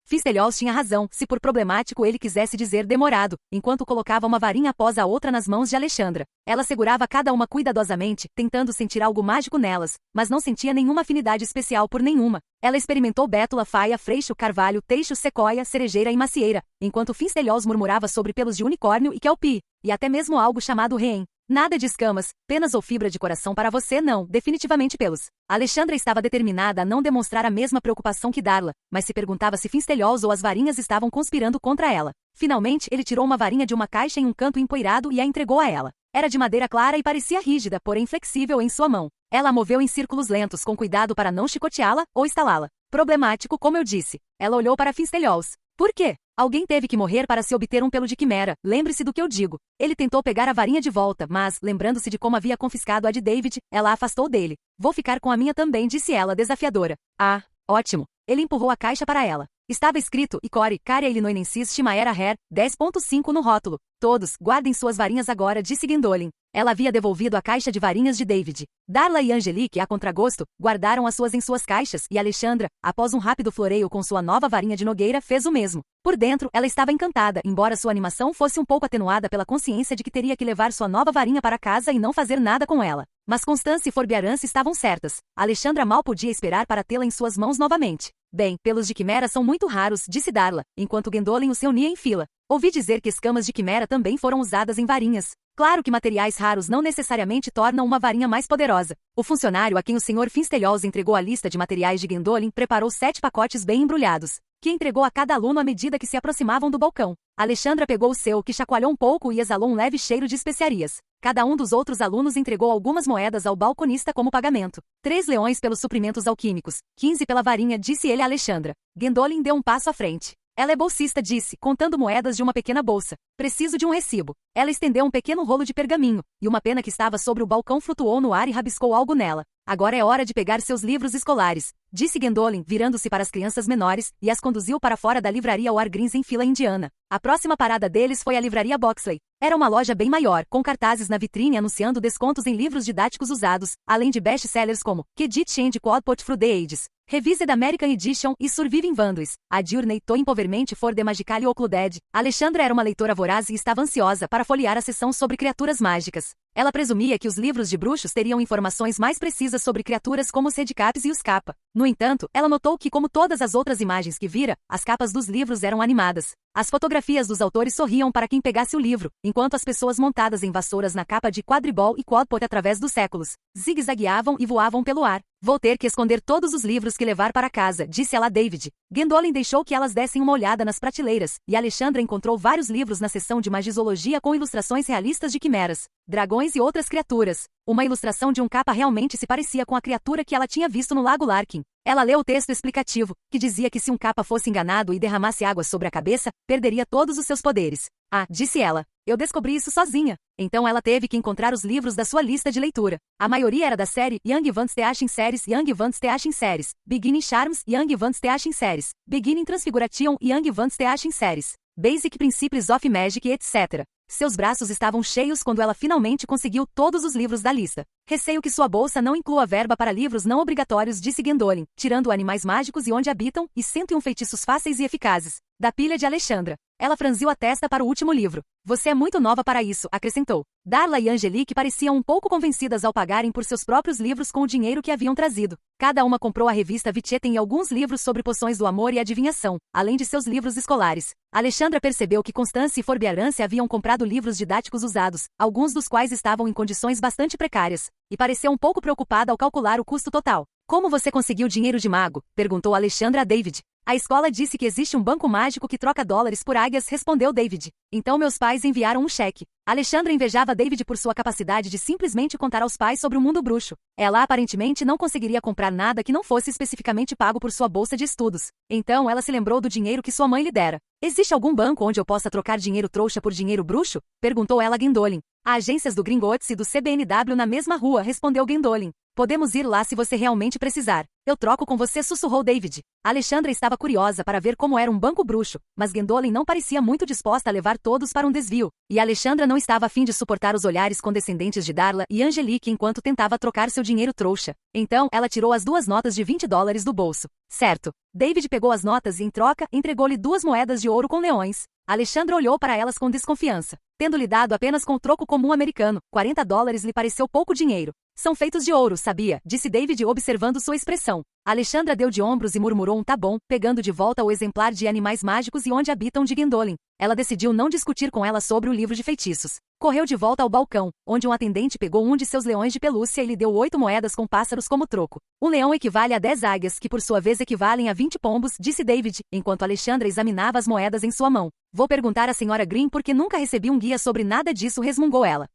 Finstelios tinha razão, se por problemático ele quisesse dizer demorado, enquanto colocava uma varinha após a outra nas mãos de Alexandra. Ela segurava cada uma cuidadosamente, tentando sentir algo mágico nelas, mas não sentia nenhuma afinidade especial por nenhuma. Ela experimentou bétula, faia, freixo, carvalho, teixo, sequoia, cerejeira e macieira, enquanto Finstelios murmurava sobre pelos de unicórnio e kelpie, e até mesmo algo chamado reen. Nada de escamas, penas ou fibra de coração para você não, definitivamente pelos. Alexandra estava determinada a não demonstrar a mesma preocupação que Darla, mas se perguntava se Finstelios ou as varinhas estavam conspirando contra ela. Finalmente, ele tirou uma varinha de uma caixa em um canto empoeirado e a entregou a ela. Era de madeira clara e parecia rígida, porém flexível em sua mão. Ela a moveu em círculos lentos com cuidado para não chicoteá-la ou estalá-la. Problemático, como eu disse. Ela olhou para Finstelios. Por quê? Alguém teve que morrer para se obter um pelo de quimera, lembre-se do que eu digo. Ele tentou pegar a varinha de volta, mas, lembrando-se de como havia confiscado a de David, ela a afastou dele. Vou ficar com a minha também, disse ela desafiadora. Ah, ótimo. Ele empurrou a caixa para ela. Estava escrito Icore, Caria Illinoinensis Chimaera Hair, 10.5 no rótulo. Todos, guardem suas varinhas agora, disse Gwendolyn. Ela havia devolvido a caixa de varinhas de David. Darla e Angelique, a contragosto, guardaram as suas em suas caixas, e Alexandra, após um rápido floreio com sua nova varinha de nogueira, fez o mesmo. Por dentro, ela estava encantada, embora sua animação fosse um pouco atenuada pela consciência de que teria que levar sua nova varinha para casa e não fazer nada com ela. Mas Constance e Forbearance estavam certas. Alexandra mal podia esperar para tê-la em suas mãos novamente. Bem, pelos de quimera são muito raros, disse Darla, enquanto Gwendolyn os reunia em fila. Ouvi dizer que escamas de quimera também foram usadas em varinhas. Claro que materiais raros não necessariamente tornam uma varinha mais poderosa. O funcionário a quem o Sr. Finstelios entregou a lista de materiais de Gwendolyn preparou 7 pacotes bem embrulhados, que entregou a cada aluno à medida que se aproximavam do balcão. Alexandra pegou o seu, que chacoalhou um pouco e exalou um leve cheiro de especiarias. Cada um dos outros alunos entregou algumas moedas ao balconista como pagamento. 3 leões pelos suprimentos alquímicos, 15 pela varinha, disse ele a Alexandra. Gwendolyn deu um passo à frente. Ela é bolsista, disse, contando moedas de uma pequena bolsa. Preciso de um recibo. Ela estendeu um pequeno rolo de pergaminho, e uma pena que estava sobre o balcão flutuou no ar e rabiscou algo nela. Agora é hora de pegar seus livros escolares. disse Gwendolyn, virando-se para as crianças menores, e as conduziu para fora da livraria Walgreens em fila indiana. A próxima parada deles foi a livraria Boxley. Era uma loja bem maior, com cartazes na vitrine anunciando descontos em livros didáticos usados, além de best-sellers como Kedit and Quadpot Through the Ages, Revised American Edition e Surviving Vanduis. A Journey to Impoverment for the Magically Occluded. Alexandra era uma leitora voraz e estava ansiosa para folhear a seção sobre criaturas mágicas. Ela presumia que os livros de bruxos teriam informações mais precisas sobre criaturas como os Redcaps e os Kappa. No entanto, ela notou que, como todas as outras imagens que vira, as capas dos livros eram animadas. As fotografias dos autores sorriam para quem pegasse o livro, enquanto as pessoas montadas em vassouras na capa de Quadribol e Quadpot através dos séculos zigue-zagueavam e voavam pelo ar. Vou ter que esconder todos os livros que levar para casa, disse ela a David. Gwendolyn deixou que elas dessem uma olhada nas prateleiras, e Alexandra encontrou vários livros na seção de magisologia com ilustrações realistas de quimeras, dragões e outras criaturas. Uma ilustração de um capa realmente se parecia com a criatura que ela tinha visto no Lago Larkin. Ela leu o texto explicativo, que dizia que se um capa fosse enganado e derramasse água sobre a cabeça, perderia todos os seus poderes. Ah, disse ela, eu descobri isso sozinha. Então ela teve que encontrar os livros da sua lista de leitura. A maioria era da série Young Vance Teaching Series, Young Vance Teaching Series, Beginning Charms, Young Vance Teaching Series, Beginning Transfiguration e Young Vance Teaching Series, Basic Principles of Magic, etc. Seus braços estavam cheios quando ela finalmente conseguiu todos os livros da lista. Receio que sua bolsa não inclua verba para livros não obrigatórios, disse Gwendolyn, tirando Animais Mágicos e Onde Habitam, e 101 Feitiços Fáceis e Eficazes, da pilha de Alexandra. Ela franziu a testa para o último livro. Você é muito nova para isso, acrescentou. Darla e Angelique pareciam um pouco convencidas ao pagarem por seus próprios livros com o dinheiro que haviam trazido. Cada uma comprou a revista Vicheten e alguns livros sobre poções do amor e adivinhação, além de seus livros escolares. Alexandra percebeu que Constance e Forbearance haviam comprado livros didáticos usados, alguns dos quais estavam em condições bastante precárias, e pareceu um pouco preocupada ao calcular o custo total. Como você conseguiu dinheiro de mago? Perguntou Alexandra a David. A escola disse que existe um banco mágico que troca dólares por águias, respondeu David. Então meus pais enviaram um cheque. Alexandra invejava David por sua capacidade de simplesmente contar aos pais sobre o mundo bruxo. Ela aparentemente não conseguiria comprar nada que não fosse especificamente pago por sua bolsa de estudos. Então ela se lembrou do dinheiro que sua mãe lhe dera. Existe algum banco onde eu possa trocar dinheiro trouxa por dinheiro bruxo? Perguntou ela a Gwendolyn. Há agências do Gringotts e do CBNW na mesma rua, respondeu Gwendolyn. Podemos ir lá se você realmente precisar. Eu troco com você, sussurrou David. Alexandra estava curiosa para ver como era um banco bruxo, mas Gwendolyn não parecia muito disposta a levar todos para um desvio, e Alexandra não estava a fim de suportar os olhares condescendentes de Darla e Angelique enquanto tentava trocar seu dinheiro trouxa. Então, ela tirou as 2 notas de $20 do bolso. Certo. David pegou as notas e, em troca, entregou-lhe 2 moedas de ouro com leões. Alexandra olhou para elas com desconfiança. Tendo lidado apenas com o troco comum americano, $40 lhe pareceu pouco dinheiro. São feitos de ouro, sabia? Disse David observando sua expressão. Alexandra deu de ombros e murmurou um tá bom, pegando de volta o exemplar de Animais Mágicos e Onde Habitam de Gwendolyn. Ela decidiu não discutir com ela sobre o livro de feitiços. Correu de volta ao balcão, onde um atendente pegou um de seus leões de pelúcia e lhe deu 8 moedas com pássaros como troco. Um leão equivale a 10 águias, que por sua vez equivalem a 20 pombos, disse David, enquanto Alexandra examinava as moedas em sua mão. Vou perguntar à senhora Green porque nunca recebi um guia sobre nada disso, resmungou ela.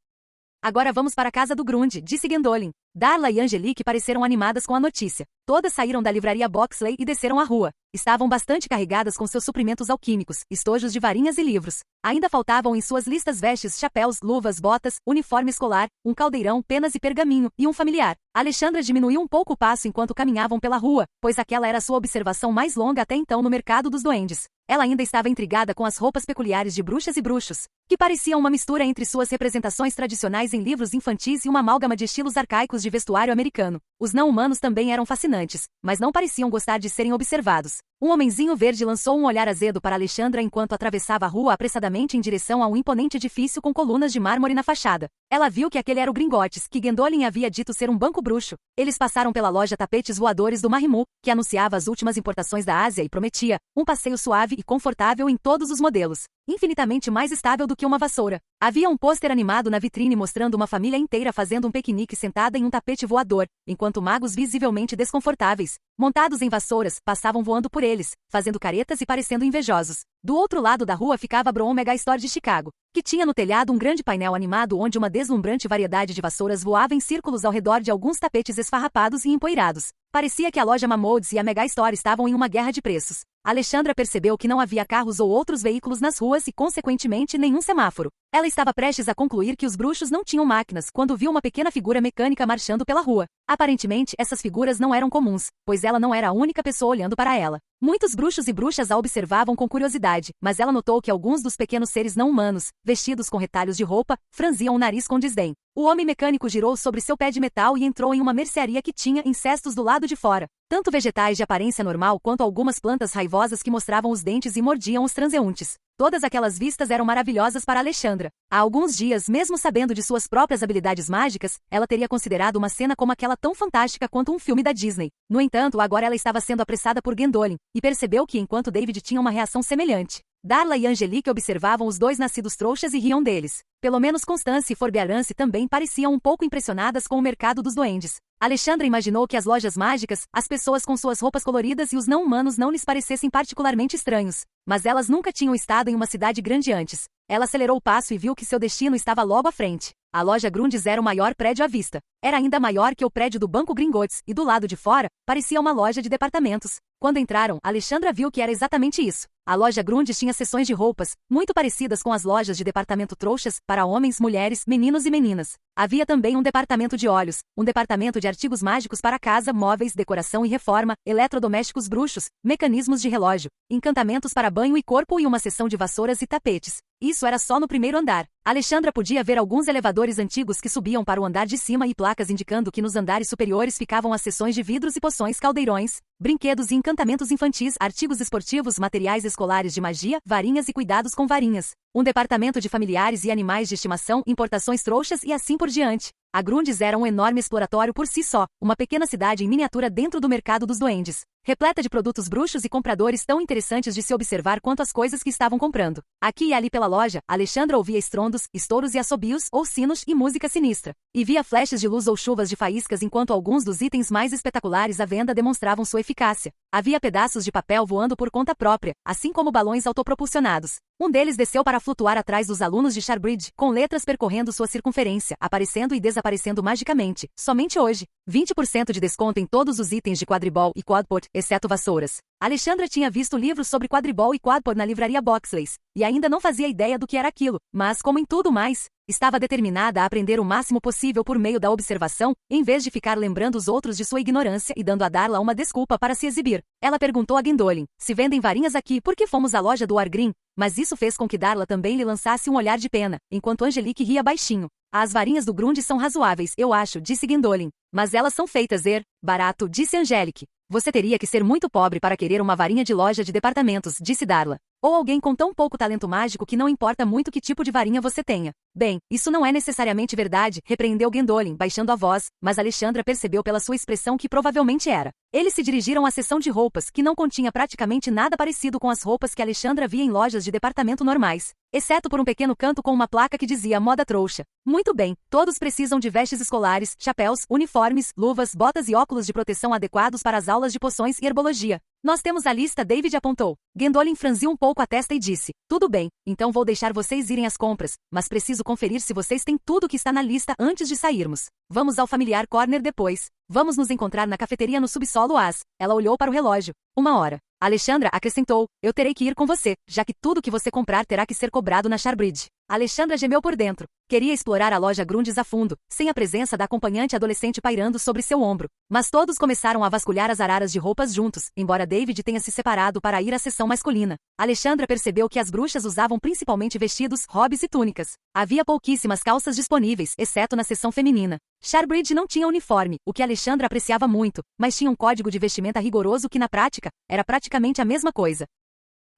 Agora vamos para a casa do Grundy, disse Gwendolyn. Darla e Angelique pareceram animadas com a notícia. Todas saíram da livraria Boxley e desceram a rua. Estavam bastante carregadas com seus suprimentos alquímicos, estojos de varinhas e livros. Ainda faltavam em suas listas vestes, chapéus, luvas, botas, uniforme escolar, um caldeirão, penas e pergaminho, e um familiar. Alexandra diminuiu um pouco o passo enquanto caminhavam pela rua, pois aquela era sua observação mais longa até então no mercado dos duendes. Ela ainda estava intrigada com as roupas peculiares de bruxas e bruxos, que pareciam uma mistura entre suas representações tradicionais em livros infantis e uma amálgama de estilos arcaicos de vestuário americano. Os não-humanos também eram fascinantes, mas não pareciam gostar de serem observados. Um homenzinho verde lançou um olhar azedo para Alexandra enquanto atravessava a rua apressadamente em direção a um imponente edifício com colunas de mármore na fachada. Ela viu que aquele era o Gringotts, que Gwendolyn havia dito ser um banco bruxo. Eles passaram pela loja Tapetes Voadores do Marimu, que anunciava as últimas importações da Ásia e prometia um passeio suave e confortável em todos os modelos, infinitamente mais estável do que uma vassoura. Havia um pôster animado na vitrine mostrando uma família inteira fazendo um piquenique sentada em um tapete voador, enquanto magos visivelmente desconfortáveis, montados em vassouras, passavam voando por eles, fazendo caretas e parecendo invejosos. Do outro lado da rua ficava a Brown Megastore de Chicago, que tinha no telhado um grande painel animado onde uma deslumbrante variedade de vassouras voava em círculos ao redor de alguns tapetes esfarrapados e empoeirados. Parecia que a loja Mamodes e a Megastore estavam em uma guerra de preços. Alexandra percebeu que não havia carros ou outros veículos nas ruas e, consequentemente, nenhum semáforo. Ela estava prestes a concluir que os bruxos não tinham máquinas quando viu uma pequena figura mecânica marchando pela rua. Aparentemente, essas figuras não eram comuns, pois ela não era a única pessoa olhando para ela. Muitos bruxos e bruxas a observavam com curiosidade, mas ela notou que alguns dos pequenos seres não humanos, vestidos com retalhos de roupa, franziam o nariz com desdém. O homem mecânico girou sobre seu pé de metal e entrou em uma mercearia que tinha incestos do lado de fora. Tanto vegetais de aparência normal quanto algumas plantas raivosas que mostravam os dentes e mordiam os transeuntes. Todas aquelas vistas eram maravilhosas para Alexandra. Há alguns dias, mesmo sabendo de suas próprias habilidades mágicas, ela teria considerado uma cena como aquela tão fantástica quanto um filme da Disney. No entanto, agora ela estava sendo apressada por Gwendolyn, e percebeu que enquanto David tinha uma reação semelhante, Darla e Angelique observavam os dois nascidos trouxas e riam deles. Pelo menos Constance e Forbearance também pareciam um pouco impressionadas com o mercado dos duendes. Alexandra imaginou que as lojas mágicas, as pessoas com suas roupas coloridas e os não-humanos não lhes parecessem particularmente estranhos. Mas elas nunca tinham estado em uma cidade grande antes. Ela acelerou o passo e viu que seu destino estava logo à frente. A loja Grundis era o maior prédio à vista. Era ainda maior que o prédio do Banco Gringotts, e do lado de fora, parecia uma loja de departamentos. Quando entraram, Alexandra viu que era exatamente isso. A loja Grundis tinha seções de roupas, muito parecidas com as lojas de departamento trouxas, para homens, mulheres, meninos e meninas. Havia também um departamento de óleos, um departamento de artigos mágicos para casa, móveis, decoração e reforma, eletrodomésticos bruxos, mecanismos de relógio, encantamentos para banho e corpo e uma seção de vassouras e tapetes. Isso era só no primeiro andar. Alexandra podia ver alguns elevadores antigos que subiam para o andar de cima e placas indicando que nos andares superiores ficavam as seções de vidros e poções, caldeirões, brinquedos e encantamentos infantis, artigos esportivos, materiais escolares de magia, varinhas e cuidados com varinhas. Um departamento de familiares e animais de estimação, importações trouxas e assim por diante. A Grundis era um enorme exploratório por si só, uma pequena cidade em miniatura dentro do mercado dos duendes, repleta de produtos bruxos e compradores tão interessantes de se observar quanto as coisas que estavam comprando. Aqui e ali pela loja, Alexandra ouvia estrondos, estouros e assobios, ou sinos, e música sinistra. E via flashes de luz ou chuvas de faíscas enquanto alguns dos itens mais espetaculares à venda demonstravam sua eficácia. Havia pedaços de papel voando por conta própria, assim como balões autopropulsionados. Um deles desceu para flutuar atrás dos alunos de Sharbridge, com letras percorrendo sua circunferência, aparecendo e desaparecendo magicamente. Somente hoje, 20% de desconto em todos os itens de quadribol e quadpot, exceto vassouras. Alexandra tinha visto livros sobre quadribol e quadpot na livraria Boxleys, e ainda não fazia ideia do que era aquilo, mas, como em tudo mais, estava determinada a aprender o máximo possível por meio da observação, em vez de ficar lembrando os outros de sua ignorância e dando a Darla uma desculpa para se exibir. Ela perguntou a Gwendolyn, se vendem varinhas aqui porque fomos à loja do Argrim, mas isso fez com que Darla também lhe lançasse um olhar de pena, enquanto Angelique ria baixinho. As varinhas do Grundis são razoáveis, eu acho, disse Gwendolyn. Mas elas são feitas barato, disse Angelique. Você teria que ser muito pobre para querer uma varinha de loja de departamentos, disse Darla. Ou alguém com tão pouco talento mágico que não importa muito que tipo de varinha você tenha. Bem, isso não é necessariamente verdade, repreendeu Gwendolyn, baixando a voz, mas Alexandra percebeu pela sua expressão que provavelmente era. Eles se dirigiram à seção de roupas, que não continha praticamente nada parecido com as roupas que Alexandra via em lojas de departamento normais, exceto por um pequeno canto com uma placa que dizia moda trouxa. Muito bem, todos precisam de vestes escolares, chapéus, uniformes, luvas, botas e óculos de proteção adequados para as aulas de poções e herbologia. Nós temos a lista, David apontou. Gwendolyn franziu um pouco a testa e disse, tudo bem, então vou deixar vocês irem às compras, mas preciso conferir se vocês têm tudo o que está na lista antes de sairmos. Vamos ao familiar corner depois. Vamos nos encontrar na cafeteria no subsolo AS. Ela olhou para o relógio. 1 hora. Alexandra acrescentou, eu terei que ir com você, já que tudo que você comprar terá que ser cobrado na Sharbridge. Alexandra gemeu por dentro. Queria explorar a loja Grundis a fundo, sem a presença da acompanhante adolescente pairando sobre seu ombro. Mas todos começaram a vasculhar as araras de roupas juntos, embora David tenha se separado para ir à seção masculina. Alexandra percebeu que as bruxas usavam principalmente vestidos, hobbies e túnicas. Havia pouquíssimas calças disponíveis, exceto na seção feminina. Sharbridge não tinha uniforme, o que Alexandra apreciava muito, mas tinha um código de vestimenta rigoroso que na prática, era praticamente a mesma coisa.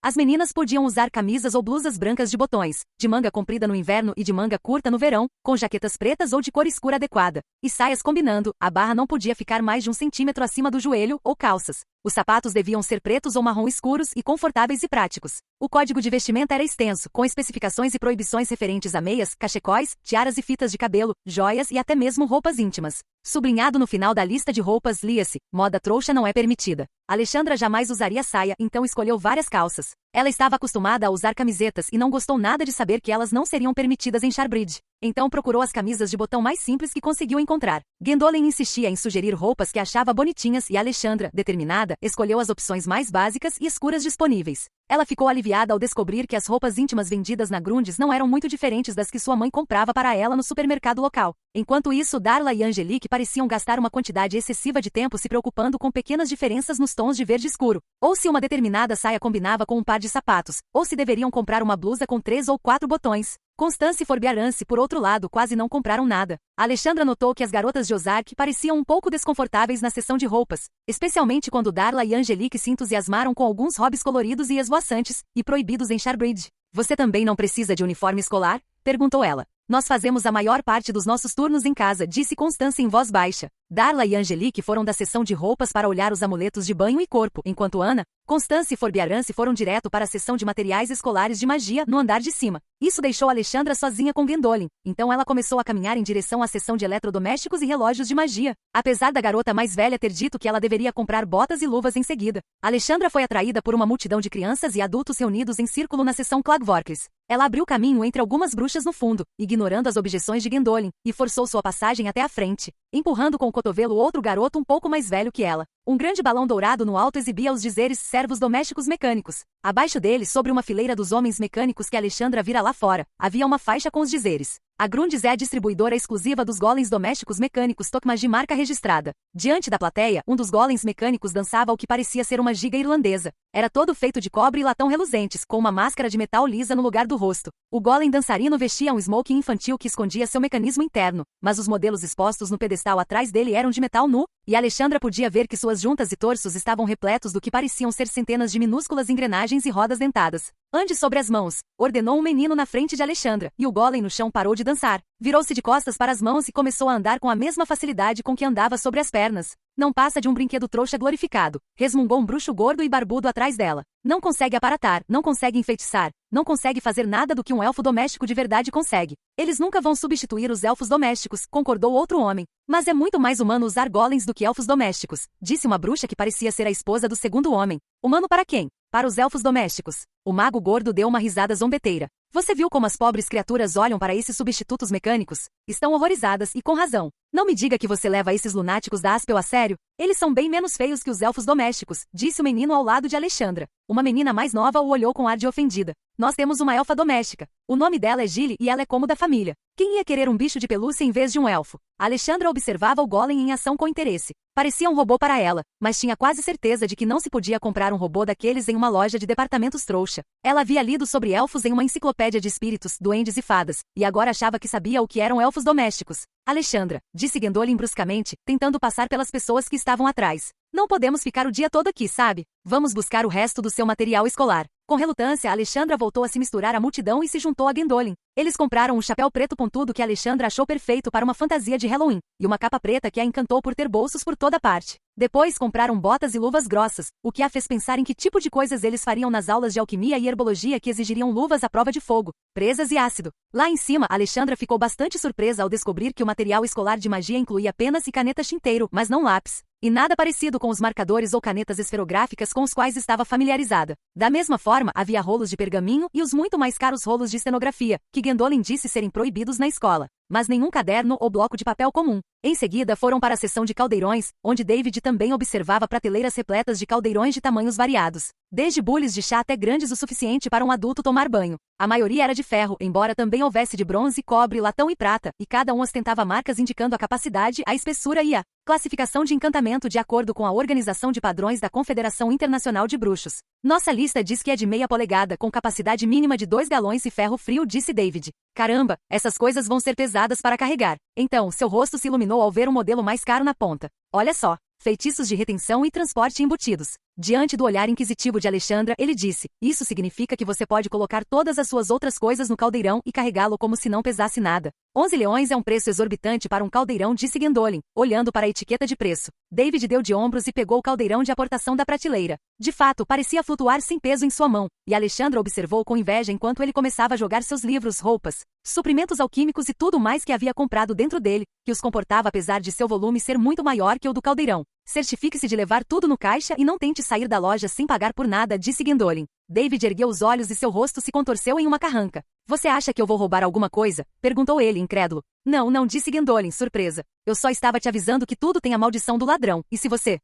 As meninas podiam usar camisas ou blusas brancas de botões, de manga comprida no inverno e de manga curta no verão, com jaquetas pretas ou de cor escura adequada, e saias combinando, a barra não podia ficar mais de 1 centímetro acima do joelho, ou calças. Os sapatos deviam ser pretos ou marrom escuros e confortáveis e práticos. O código de vestimenta era extenso, com especificações e proibições referentes a meias, cachecóis, tiaras e fitas de cabelo, joias e até mesmo roupas íntimas. Sublinhado no final da lista de roupas lia-se, moda trouxa não é permitida. Alexandra jamais usaria saia, então escolheu várias calças. Ela estava acostumada a usar camisetas e não gostou nada de saber que elas não seriam permitidas em Sharbridge. Então procurou as camisas de botão mais simples que conseguiu encontrar. Gwendolyn insistia em sugerir roupas que achava bonitinhas e Alexandra, determinada, escolheu as opções mais básicas e escuras disponíveis. Ela ficou aliviada ao descobrir que as roupas íntimas vendidas na Grundes não eram muito diferentes das que sua mãe comprava para ela no supermercado local. Enquanto isso, Darla e Angelique pareciam gastar uma quantidade excessiva de tempo se preocupando com pequenas diferenças nos tons de verde escuro, ou se uma determinada saia combinava com um par de sapatos, ou se deveriam comprar uma blusa com 3 ou 4 botões. Constance e Forbiarance, por outro lado, quase não compraram nada. Alexandra notou que as garotas de Ozark pareciam um pouco desconfortáveis na seção de roupas, especialmente quando Darla e Angelique se entusiasmaram com alguns hobbies coloridos e esvoaçantes, e proibidos em Sharbridge. Você também não precisa de uniforme escolar? Perguntou ela. Nós fazemos a maior parte dos nossos turnos em casa, disse Constance em voz baixa. Darla e Angelique foram da seção de roupas para olhar os amuletos de banho e corpo, enquanto Ana, Constance e Forbiarance foram direto para a seção de materiais escolares de magia no andar de cima. Isso deixou Alexandra sozinha com Gwendolyn, então ela começou a caminhar em direção à seção de eletrodomésticos e relógios de magia, apesar da garota mais velha ter dito que ela deveria comprar botas e luvas em seguida. Alexandra foi atraída por uma multidão de crianças e adultos reunidos em círculo na seção Clagvorkes. Ela abriu caminho entre algumas bruxas no fundo, ignorando as objeções de Gwendolyn, e forçou sua passagem até a frente, empurrando com o cotovelo outro garoto um pouco mais velho que ela. Um grande balão dourado no alto exibia os dizeres servos domésticos mecânicos. Abaixo dele, sobre uma fileira dos homens mecânicos que Alexandra vira lá fora, havia uma faixa com os dizeres: a Grundes é a distribuidora exclusiva dos golems domésticos mecânicos Tokmagi marca registrada. Diante da plateia, um dos golems mecânicos dançava o que parecia ser uma giga irlandesa. Era todo feito de cobre e latão reluzentes, com uma máscara de metal lisa no lugar do rosto. O golem dançarino vestia um smoking infantil que escondia seu mecanismo interno, mas os modelos expostos no pedestal atrás dele eram de metal nu, e Alexandra podia ver que suas juntas e torsos estavam repletos do que pareciam ser centenas de minúsculas engrenagens e rodas dentadas. Ande sobre as mãos, ordenou um menino na frente de Alexandra, e o golem no chão parou de dançar. Virou-se de costas para as mãos e começou a andar com a mesma facilidade com que andava sobre as pernas. Não passa de um brinquedo trouxa glorificado, resmungou um bruxo gordo e barbudo atrás dela. Não consegue aparatar, não consegue enfeitiçar, não consegue fazer nada do que um elfo doméstico de verdade consegue. Eles nunca vão substituir os elfos domésticos, concordou outro homem. Mas é muito mais humano usar golems do que elfos domésticos, disse uma bruxa que parecia ser a esposa do segundo homem. Humano para quem? Para os elfos domésticos. O mago gordo deu uma risada zombeteira. Você viu como as pobres criaturas olham para esses substitutos mecânicos? Estão horrorizadas, e com razão. Não me diga que você leva esses lunáticos da Aspel a sério. Eles são bem menos feios que os elfos domésticos, disse o menino ao lado de Alexandra. Uma menina mais nova o olhou com ar de ofendida. Nós temos uma elfa doméstica. O nome dela é Gilly e ela é como da família. Quem ia querer um bicho de pelúcia em vez de um elfo? Alexandra observava o golem em ação com interesse. Parecia um robô para ela, mas tinha quase certeza de que não se podia comprar um robô daqueles em uma loja de departamentos trouxa. Ela havia lido sobre elfos em uma enciclopédia de espíritos, duendes e fadas, e agora achava que sabia o que eram elfos domésticos. Alexandra, disse Gwendolyn bruscamente, tentando passar pelas pessoas que estavam atrás. Não podemos ficar o dia todo aqui, sabe? Vamos buscar o resto do seu material escolar. Com relutância, Alexandra voltou a se misturar à multidão e se juntou a Gwendolyn. Eles compraram um chapéu preto pontudo que Alexandra achou perfeito para uma fantasia de Halloween, e uma capa preta que a encantou por ter bolsos por toda parte. Depois compraram botas e luvas grossas, o que a fez pensar em que tipo de coisas eles fariam nas aulas de alquimia e herbologia que exigiriam luvas à prova de fogo, presas e ácido. Lá em cima, Alexandra ficou bastante surpresa ao descobrir que o material escolar de magia incluía penas e caneta tinteiro, mas não lápis. E nada parecido com os marcadores ou canetas esferográficas com os quais estava familiarizada. Da mesma forma, havia rolos de pergaminho e os muito mais caros rolos de estenografia, que Gwendolyn disse serem proibidos na escola. Mas nenhum caderno ou bloco de papel comum. Em seguida foram para a seção de caldeirões, onde David também observava prateleiras repletas de caldeirões de tamanhos variados. Desde bules de chá até grandes o suficiente para um adulto tomar banho. A maioria era de ferro, embora também houvesse de bronze, cobre, latão e prata, e cada um ostentava marcas indicando a capacidade, a espessura e a classificação de encantamento de acordo com a Organização de Padrões da Confederação Internacional de Bruxos. Nossa lista diz que é de meia polegada, com capacidade mínima de 2 galões e ferro frio, disse David. Caramba, essas coisas vão ser pesadas para carregar. Então, seu rosto se iluminou ao ver um modelo mais caro na ponta. Olha só. Feitiços de retenção e transporte embutidos. Diante do olhar inquisitivo de Alexandra, ele disse, isso significa que você pode colocar todas as suas outras coisas no caldeirão e carregá-lo como se não pesasse nada. 11 leões é um preço exorbitante para um caldeirão, disse Gwendolyn, olhando para a etiqueta de preço. David deu de ombros e pegou o caldeirão de aportação da prateleira. De fato, parecia flutuar sem peso em sua mão, e Alexandra observou com inveja enquanto ele começava a jogar seus livros, roupas, suprimentos alquímicos e tudo mais que havia comprado dentro dele, que os comportava apesar de seu volume ser muito maior que o do caldeirão. Certifique-se de levar tudo no caixa e não tente sair da loja sem pagar por nada, disse Gwendolyn. David ergueu os olhos e seu rosto se contorceu em uma carranca. Você acha que eu vou roubar alguma coisa? Perguntou ele, incrédulo. Não, disse Gwendolyn, surpresa. Eu só estava te avisando que tudo tem a maldição do ladrão, e se você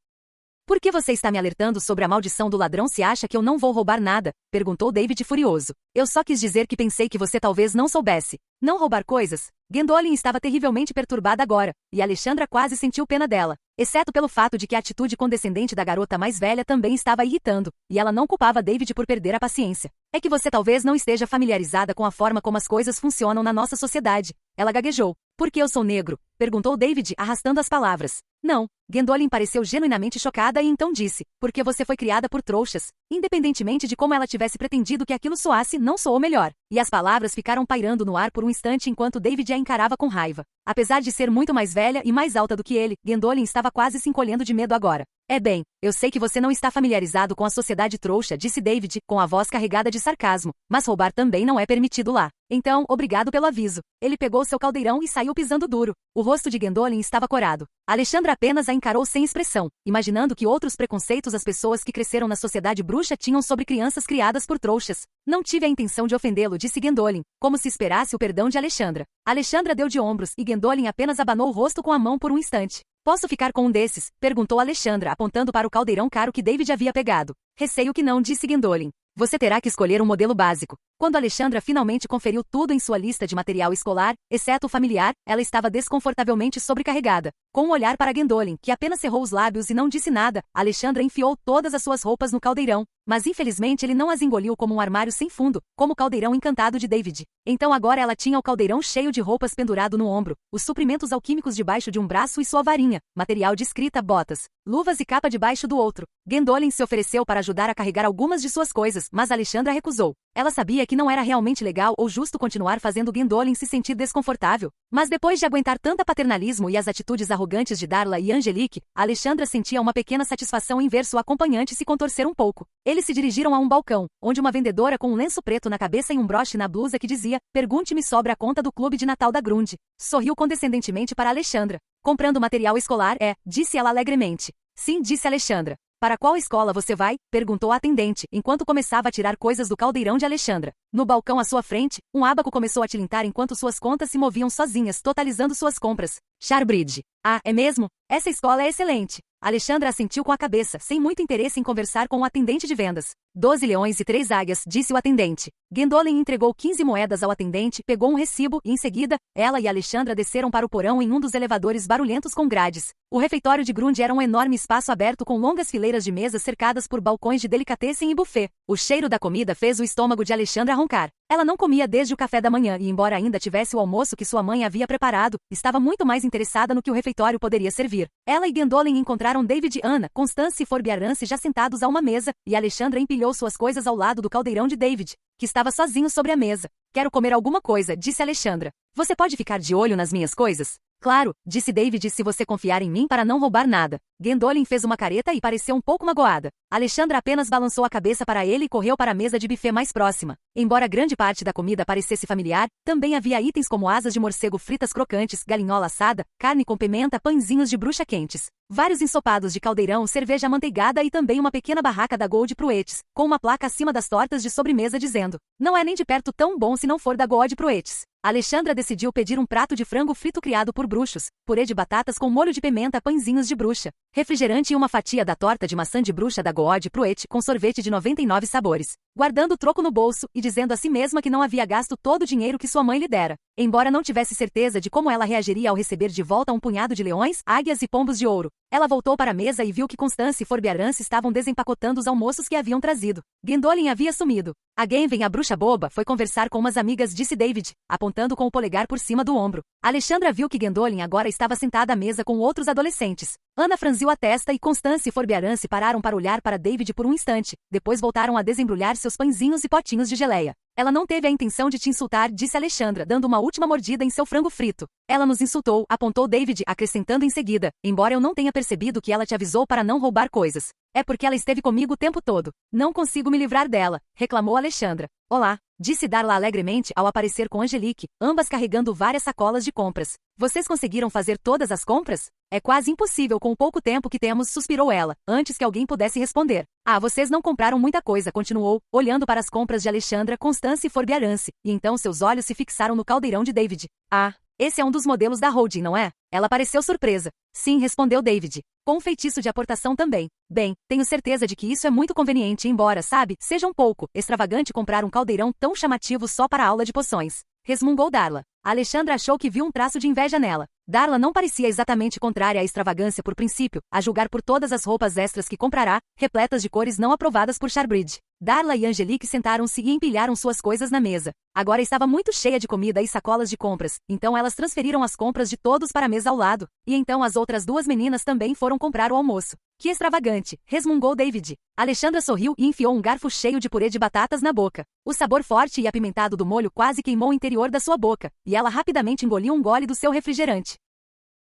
Por que você está me alertando sobre a maldição do ladrão se acha que eu não vou roubar nada? Perguntou David furioso. Eu só quis dizer que pensei que você talvez não soubesse. Não roubar coisas? Gwendolyn estava terrivelmente perturbada agora, e Alexandra quase sentiu pena dela, exceto pelo fato de que a atitude condescendente da garota mais velha também estava irritando, e ela não culpava David por perder a paciência. É que você talvez não esteja familiarizada com a forma como as coisas funcionam na nossa sociedade. Ela gaguejou. Por que eu sou negro? Perguntou David, arrastando as palavras. Não. Gwendolyn pareceu genuinamente chocada e então disse, porque você foi criada por trouxas. Independentemente de como ela tivesse pretendido que aquilo soasse, não soou melhor. E as palavras ficaram pairando no ar por um instante enquanto David a encarava com raiva. Apesar de ser muito mais velha e mais alta do que ele, Gwendolyn estava quase se encolhendo de medo agora. É bem, eu sei que você não está familiarizado com a sociedade trouxa, disse David, com a voz carregada de sarcasmo, mas roubar também não é permitido lá. Então, obrigado pelo aviso. Ele pegou seu caldeirão e saiu pisando duro. O rosto de Gwendolyn estava corado. Alexandra apenas a encarou sem expressão, imaginando que outros preconceitos as pessoas que cresceram na sociedade bruxa tinham sobre crianças criadas por trouxas. Não tive a intenção de ofendê-lo, disse Gwendolyn, como se esperasse o perdão de Alexandra. Alexandra deu de ombros e Gwendolyn apenas abanou o rosto com a mão por um instante. Posso ficar com um desses? Perguntou Alexandra, apontando para o caldeirão caro que David havia pegado. Receio que não, disse Gwendolyn. Você terá que escolher um modelo básico. Quando Alexandra finalmente conferiu tudo em sua lista de material escolar, exceto o familiar, ela estava desconfortavelmente sobrecarregada. Com um olhar para Gwendolyn, que apenas cerrou os lábios e não disse nada, Alexandra enfiou todas as suas roupas no caldeirão. Mas infelizmente ele não as engoliu como um armário sem fundo, como o caldeirão encantado de David. Então agora ela tinha o caldeirão cheio de roupas pendurado no ombro, os suprimentos alquímicos debaixo de um braço e sua varinha, material de escrita, botas, luvas e capa debaixo do outro. Gwendolyn se ofereceu para ajudar a carregar algumas de suas coisas, mas Alexandra recusou. Ela sabia que não era realmente legal ou justo continuar fazendo Gwendolyn se sentir desconfortável. Mas depois de aguentar tanta paternalismo e as atitudes arrogantes de Darla e Angelique, Alexandra sentia uma pequena satisfação em ver sua acompanhante se contorcer um pouco. Eles se dirigiram a um balcão, onde uma vendedora com um lenço preto na cabeça e um broche na blusa que dizia, pergunte-me sobre a conta do clube de Natal da Grunde. Sorriu condescendentemente para Alexandra. Comprando material escolar, disse ela alegremente. Sim, disse Alexandra. Para qual escola você vai? Perguntou a atendente, enquanto começava a tirar coisas do caldeirão de Alexandra. No balcão à sua frente, um ábaco começou a tilintar enquanto suas contas se moviam sozinhas, totalizando suas compras. Charbridge. Ah, é mesmo? Essa escola é excelente. Alexandra assentiu com a cabeça, sem muito interesse em conversar com o atendente de vendas. 12 leões e 3 águias, disse o atendente. Gwendolyn entregou 15 moedas ao atendente, pegou um recibo e, em seguida, ela e Alexandra desceram para o porão em um dos elevadores barulhentos com grades. O refeitório de Grunde era um enorme espaço aberto com longas fileiras de mesas cercadas por balcões de delicatessen e buffet. O cheiro da comida fez o estômago de Alexandra roncar. Ela não comia desde o café da manhã e, embora ainda tivesse o almoço que sua mãe havia preparado, estava muito mais interessada no que o refeitório poderia servir. Ela e Gwendolyn encontraram David, Anna, Constance e Forbiarance já sentados a uma mesa, e Alexandra empilhou suas coisas ao lado do caldeirão de David, que estava sozinho sobre a mesa. Quero comer alguma coisa, disse Alexandra. Você pode ficar de olho nas minhas coisas? Claro, disse David, se você confiar em mim para não roubar nada. Gwendolyn fez uma careta e pareceu um pouco magoada. Alexandra apenas balançou a cabeça para ele e correu para a mesa de buffet mais próxima. Embora grande parte da comida parecesse familiar, também havia itens como asas de morcego fritas crocantes, galinhola assada, carne com pimenta, pãezinhos de bruxa quentes, vários ensopados de caldeirão, cerveja amanteigada e também uma pequena barraca da Gold Pruettes, com uma placa acima das tortas de sobremesa dizendo: não é nem de perto tão bom se não for da Gold Pruettes. Alexandra decidiu pedir um prato de frango frito criado por bruxos, purê de batatas com molho de pimenta, pãezinhos de bruxa, refrigerante e uma fatia da torta de maçã de bruxa da Gold Pruett com sorvete de 99 sabores, guardando o troco no bolso e dizendo a si mesma que não havia gasto todo o dinheiro que sua mãe lhe dera. Embora não tivesse certeza de como ela reagiria ao receber de volta um punhado de leões, águias e pombos de ouro, ela voltou para a mesa e viu que Constance e Forbiarance estavam desempacotando os almoços que haviam trazido. Gwendolyn havia sumido. A Genven, a bruxa boba, foi conversar com umas amigas, disse David, apontando com o polegar por cima do ombro. Alexandra viu que Gwendolyn agora estava sentada à mesa com outros adolescentes. Anna franziu a testa e Constance e Forbiarance pararam para olhar para David por um instante, depois voltaram a desembrulhar seus pãezinhos e potinhos de geleia. Ela não teve a intenção de te insultar, disse Alexandra, dando uma última mordida em seu frango frito. Ela nos insultou, apontou David, acrescentando em seguida, embora eu não tenha percebido que ela te avisou para não roubar coisas. É porque ela esteve comigo o tempo todo. Não consigo me livrar dela, reclamou Alexandra. Olá, disse Darla alegremente ao aparecer com Angelique, ambas carregando várias sacolas de compras. Vocês conseguiram fazer todas as compras? É quase impossível com o pouco tempo que temos, suspirou ela, antes que alguém pudesse responder. Ah, vocês não compraram muita coisa, continuou, olhando para as compras de Alexandra, Constance e Forbiarance, e então seus olhos se fixaram no caldeirão de David. Ah, esse é um dos modelos da Holding, não é? Ela pareceu surpresa. Sim, respondeu David. Com um feitiço de aportação também. Bem, tenho certeza de que isso é muito conveniente, embora, sabe, seja um pouco extravagante comprar um caldeirão tão chamativo só para a aula de poções. Resmungou Darla. Alexandra achou que viu um traço de inveja nela. Darla não parecia exatamente contrária à extravagância por princípio, a julgar por todas as roupas extras que comprará, repletas de cores não aprovadas por Charbridge. Darla e Angelique sentaram-se e empilharam suas coisas na mesa. Agora estava muito cheia de comida e sacolas de compras, então elas transferiram as compras de todos para a mesa ao lado, e então as outras duas meninas também foram comprar o almoço. Que extravagante, resmungou David. Alexandra sorriu e enfiou um garfo cheio de purê de batatas na boca. O sabor forte e apimentado do molho quase queimou o interior da sua boca, e ela rapidamente engoliu um gole do seu refrigerante.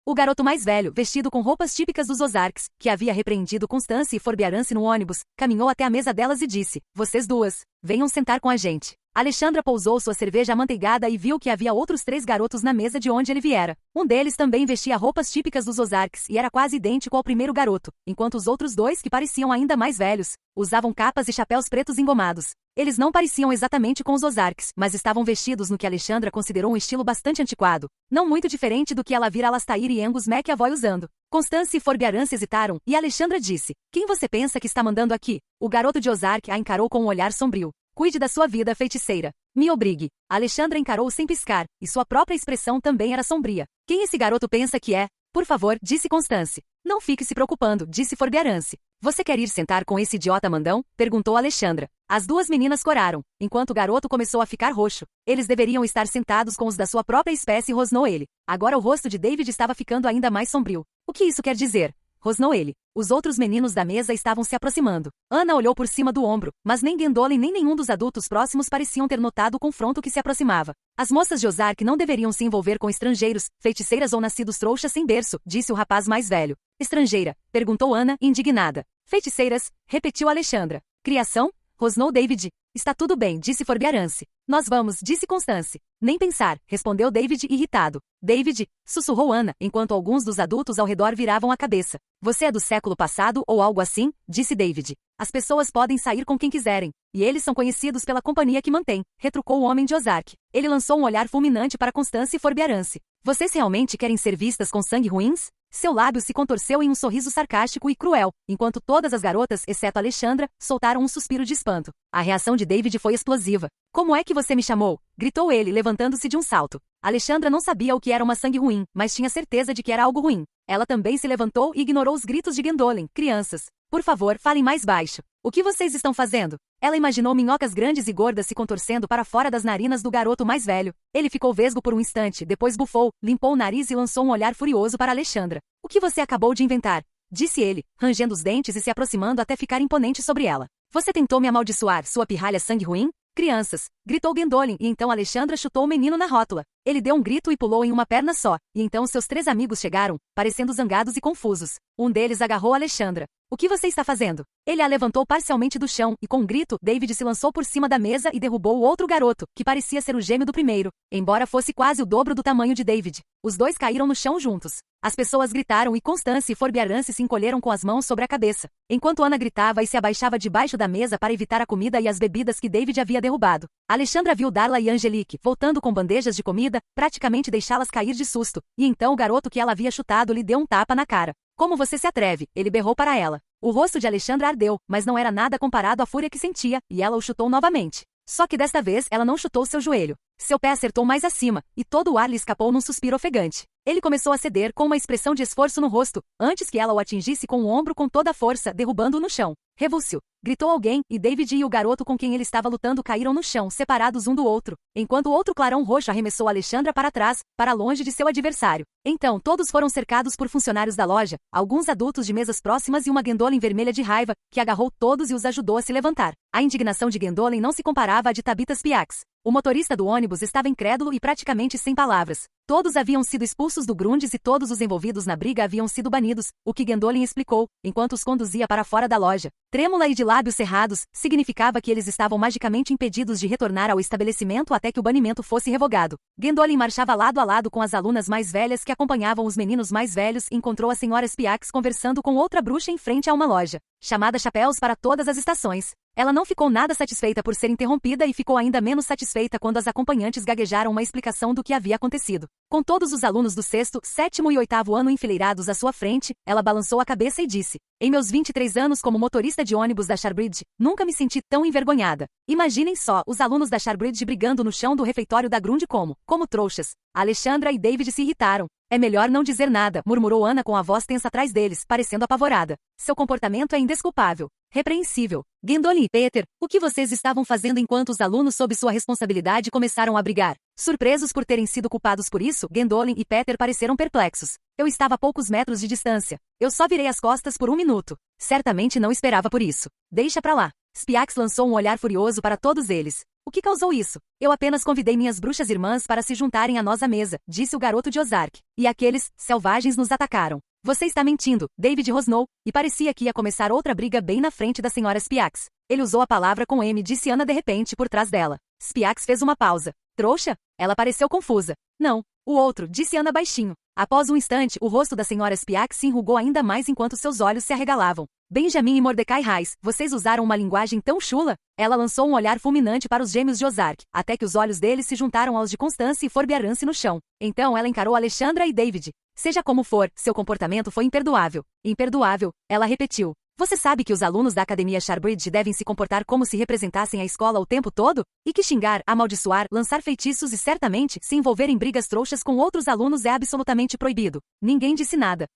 O garoto mais velho, vestido com roupas típicas dos Ozarks, que havia repreendido Constance e Forbearance no ônibus, caminhou até a mesa delas e disse: "Vocês duas, venham sentar com a gente." Alexandra pousou sua cerveja amanteigada e viu que havia outros 3 garotos na mesa de onde ele viera. Um deles também vestia roupas típicas dos Ozarks e era quase idêntico ao primeiro garoto, enquanto os outros 2, que pareciam ainda mais velhos, usavam capas e chapéus pretos engomados. Eles não pareciam exatamente com os Ozarks, mas estavam vestidos no que Alexandra considerou um estilo bastante antiquado, não muito diferente do que ela vira Alastair e Angus McAvoy usando. Constance e Forbearance hesitaram, e Alexandra disse: "Quem você pensa que está mandando aqui?" O garoto de Ozark a encarou com um olhar sombrio. "Cuide da sua vida, feiticeira. Me obrigue." Alexandra encarou sem piscar, e sua própria expressão também era sombria. "Quem esse garoto pensa que é?" "Por favor", disse Constance. "Não fique se preocupando", disse Forbearance. "Você quer ir sentar com esse idiota mandão?" perguntou Alexandra. As duas meninas coraram, enquanto o garoto começou a ficar roxo. "Eles deveriam estar sentados com os da sua própria espécie", rosnou ele. Agora o rosto de David estava ficando ainda mais sombrio. "O que isso quer dizer?" rosnou ele. Os outros meninos da mesa estavam se aproximando. Ana olhou por cima do ombro, mas nem Gwendolyn nem nenhum dos adultos próximos pareciam ter notado o confronto que se aproximava. "As moças de Ozark não deveriam se envolver com estrangeiros, feiticeiras ou nascidos trouxas sem berço", disse o rapaz mais velho. "Estrangeira?" perguntou Ana, indignada. "Feiticeiras", repetiu Alexandra. "Criação?" rosnou David. "Está tudo bem", disse Forbearance. "Nós vamos", disse Constance. "Nem pensar", respondeu David irritado. "David", sussurrou Ana, enquanto alguns dos adultos ao redor viravam a cabeça. "Você é do século passado ou algo assim?", disse David. "As pessoas podem sair com quem quiserem, e eles são conhecidos pela companhia que mantém", retrucou o homem de Ozark. Ele lançou um olhar fulminante para Constance e Forbearance. "Vocês realmente querem ser vistas com sangue ruins?" Seu lábio se contorceu em um sorriso sarcástico e cruel, enquanto todas as garotas, exceto Alexandra, soltaram um suspiro de espanto. A reação de David foi explosiva. "Como é que você me chamou?", gritou ele, levantando-se de um salto. Alexandra não sabia o que era uma sangue ruim, mas tinha certeza de que era algo ruim. Ela também se levantou e ignorou os gritos de Gwendolyn. "Crianças, por favor, falem mais baixo. O que vocês estão fazendo?" Ela imaginou minhocas grandes e gordas se contorcendo para fora das narinas do garoto mais velho. Ele ficou vesgo por um instante, depois bufou, limpou o nariz e lançou um olhar furioso para Alexandra. "O que você acabou de inventar?", disse ele, rangendo os dentes e se aproximando até ficar imponente sobre ela. "Você tentou me amaldiçoar, sua pirralha sangue ruim?" "Crianças", gritou Gwendolyn, e então Alexandra chutou o menino na rótula. Ele deu um grito e pulou em uma perna só, e então seus 3 amigos chegaram, parecendo zangados e confusos. Um deles agarrou Alexandra. "O que você está fazendo?" Ele a levantou parcialmente do chão, e com um grito, David se lançou por cima da mesa e derrubou o outro garoto, que parecia ser o gêmeo do primeiro, embora fosse quase o dobro do tamanho de David. Os 2 caíram no chão juntos. As pessoas gritaram e Constance e Forbearance se encolheram com as mãos sobre a cabeça, enquanto Ana gritava e se abaixava debaixo da mesa para evitar a comida e as bebidas que David havia derrubado. Alexandra viu Darla e Angelique voltando com bandejas de comida, praticamente deixá-las cair de susto, e então o garoto que ela havia chutado lhe deu um tapa na cara. "Como você se atreve?", ele berrou para ela. O rosto de Alexandra ardeu, mas não era nada comparado à fúria que sentia, e ela o chutou novamente. Só que desta vez ela não chutou seu joelho. Seu pé acertou mais acima, e todo o ar lhe escapou num suspiro ofegante. Ele começou a ceder com uma expressão de esforço no rosto, antes que ela o atingisse com o ombro com toda a força, derrubando-o no chão. "Revúlsio!", gritou alguém, e David e o garoto com quem ele estava lutando caíram no chão, separados um do outro, enquanto o outro clarão roxo arremessou Alexandra para trás, para longe de seu adversário. Então todos foram cercados por funcionários da loja, alguns adultos de mesas próximas e uma Gwendolyn vermelha de raiva, que agarrou todos e os ajudou a se levantar. A indignação de Gwendolyn não se comparava à de Tabitha Spiax. O motorista do ônibus estava incrédulo e praticamente sem palavras. Todos haviam sido expulsos do Grundes e todos os envolvidos na briga haviam sido banidos, o que Gwendolyn explicou, enquanto os conduzia para fora da loja. Trêmula e de lábios cerrados, significava que eles estavam magicamente impedidos de retornar ao estabelecimento até que o banimento fosse revogado. Gwendolyn marchava lado a lado com as alunas mais velhas que acompanhavam os meninos mais velhos e encontrou a senhora Spiax conversando com outra bruxa em frente a uma loja, chamada Chapéus para Todas as Estações. Ela não ficou nada satisfeita por ser interrompida e ficou ainda menos satisfeita quando as acompanhantes gaguejaram uma explicação do que havia acontecido. Com todos os alunos do sexto, sétimo e oitavo ano enfileirados à sua frente, ela balançou a cabeça e disse: em meus 23 anos como motorista de ônibus da Sharbridge, nunca me senti tão envergonhada. Imaginem só, os alunos da Sharbridge brigando no chão do refeitório da Grundy como trouxas. Alexandra e David se irritaram. É melhor não dizer nada, murmurou Ana com a voz tensa atrás deles, parecendo apavorada. Seu comportamento é indesculpável. Repreensível. Gwendolyn e Peter, o que vocês estavam fazendo enquanto os alunos sob sua responsabilidade começaram a brigar? Surpresos por terem sido culpados por isso, Gwendolyn e Peter pareceram perplexos. Eu estava a poucos metros de distância. Eu só virei as costas por um minuto. Certamente não esperava por isso. Deixa pra lá. Spiax lançou um olhar furioso para todos eles. O que causou isso? Eu apenas convidei minhas bruxas irmãs para se juntarem a nós à mesa, disse o garoto de Ozark. E aqueles selvagens nos atacaram. Você está mentindo, David rosnou, e parecia que ia começar outra briga bem na frente da senhora Spiax. Ele usou a palavra com M, disse Ana de repente por trás dela. Spiax fez uma pausa. Trouxa? Ela pareceu confusa. Não. O outro, disse Ana baixinho. Após um instante, o rosto da senhora Spiax se enrugou ainda mais enquanto seus olhos se arregalavam. Benjamin e Mordecai Rice, vocês usaram uma linguagem tão chula? Ela lançou um olhar fulminante para os gêmeos de Ozark, até que os olhos deles se juntaram aos de Constance e Forbearance no chão. Então ela encarou Alexandra e David. Seja como for, seu comportamento foi imperdoável. Imperdoável, ela repetiu. Você sabe que os alunos da Academia Sharbridge devem se comportar como se representassem a escola o tempo todo? E que xingar, amaldiçoar, lançar feitiços e certamente se envolver em brigas trouxas com outros alunos é absolutamente proibido. Ninguém disse nada.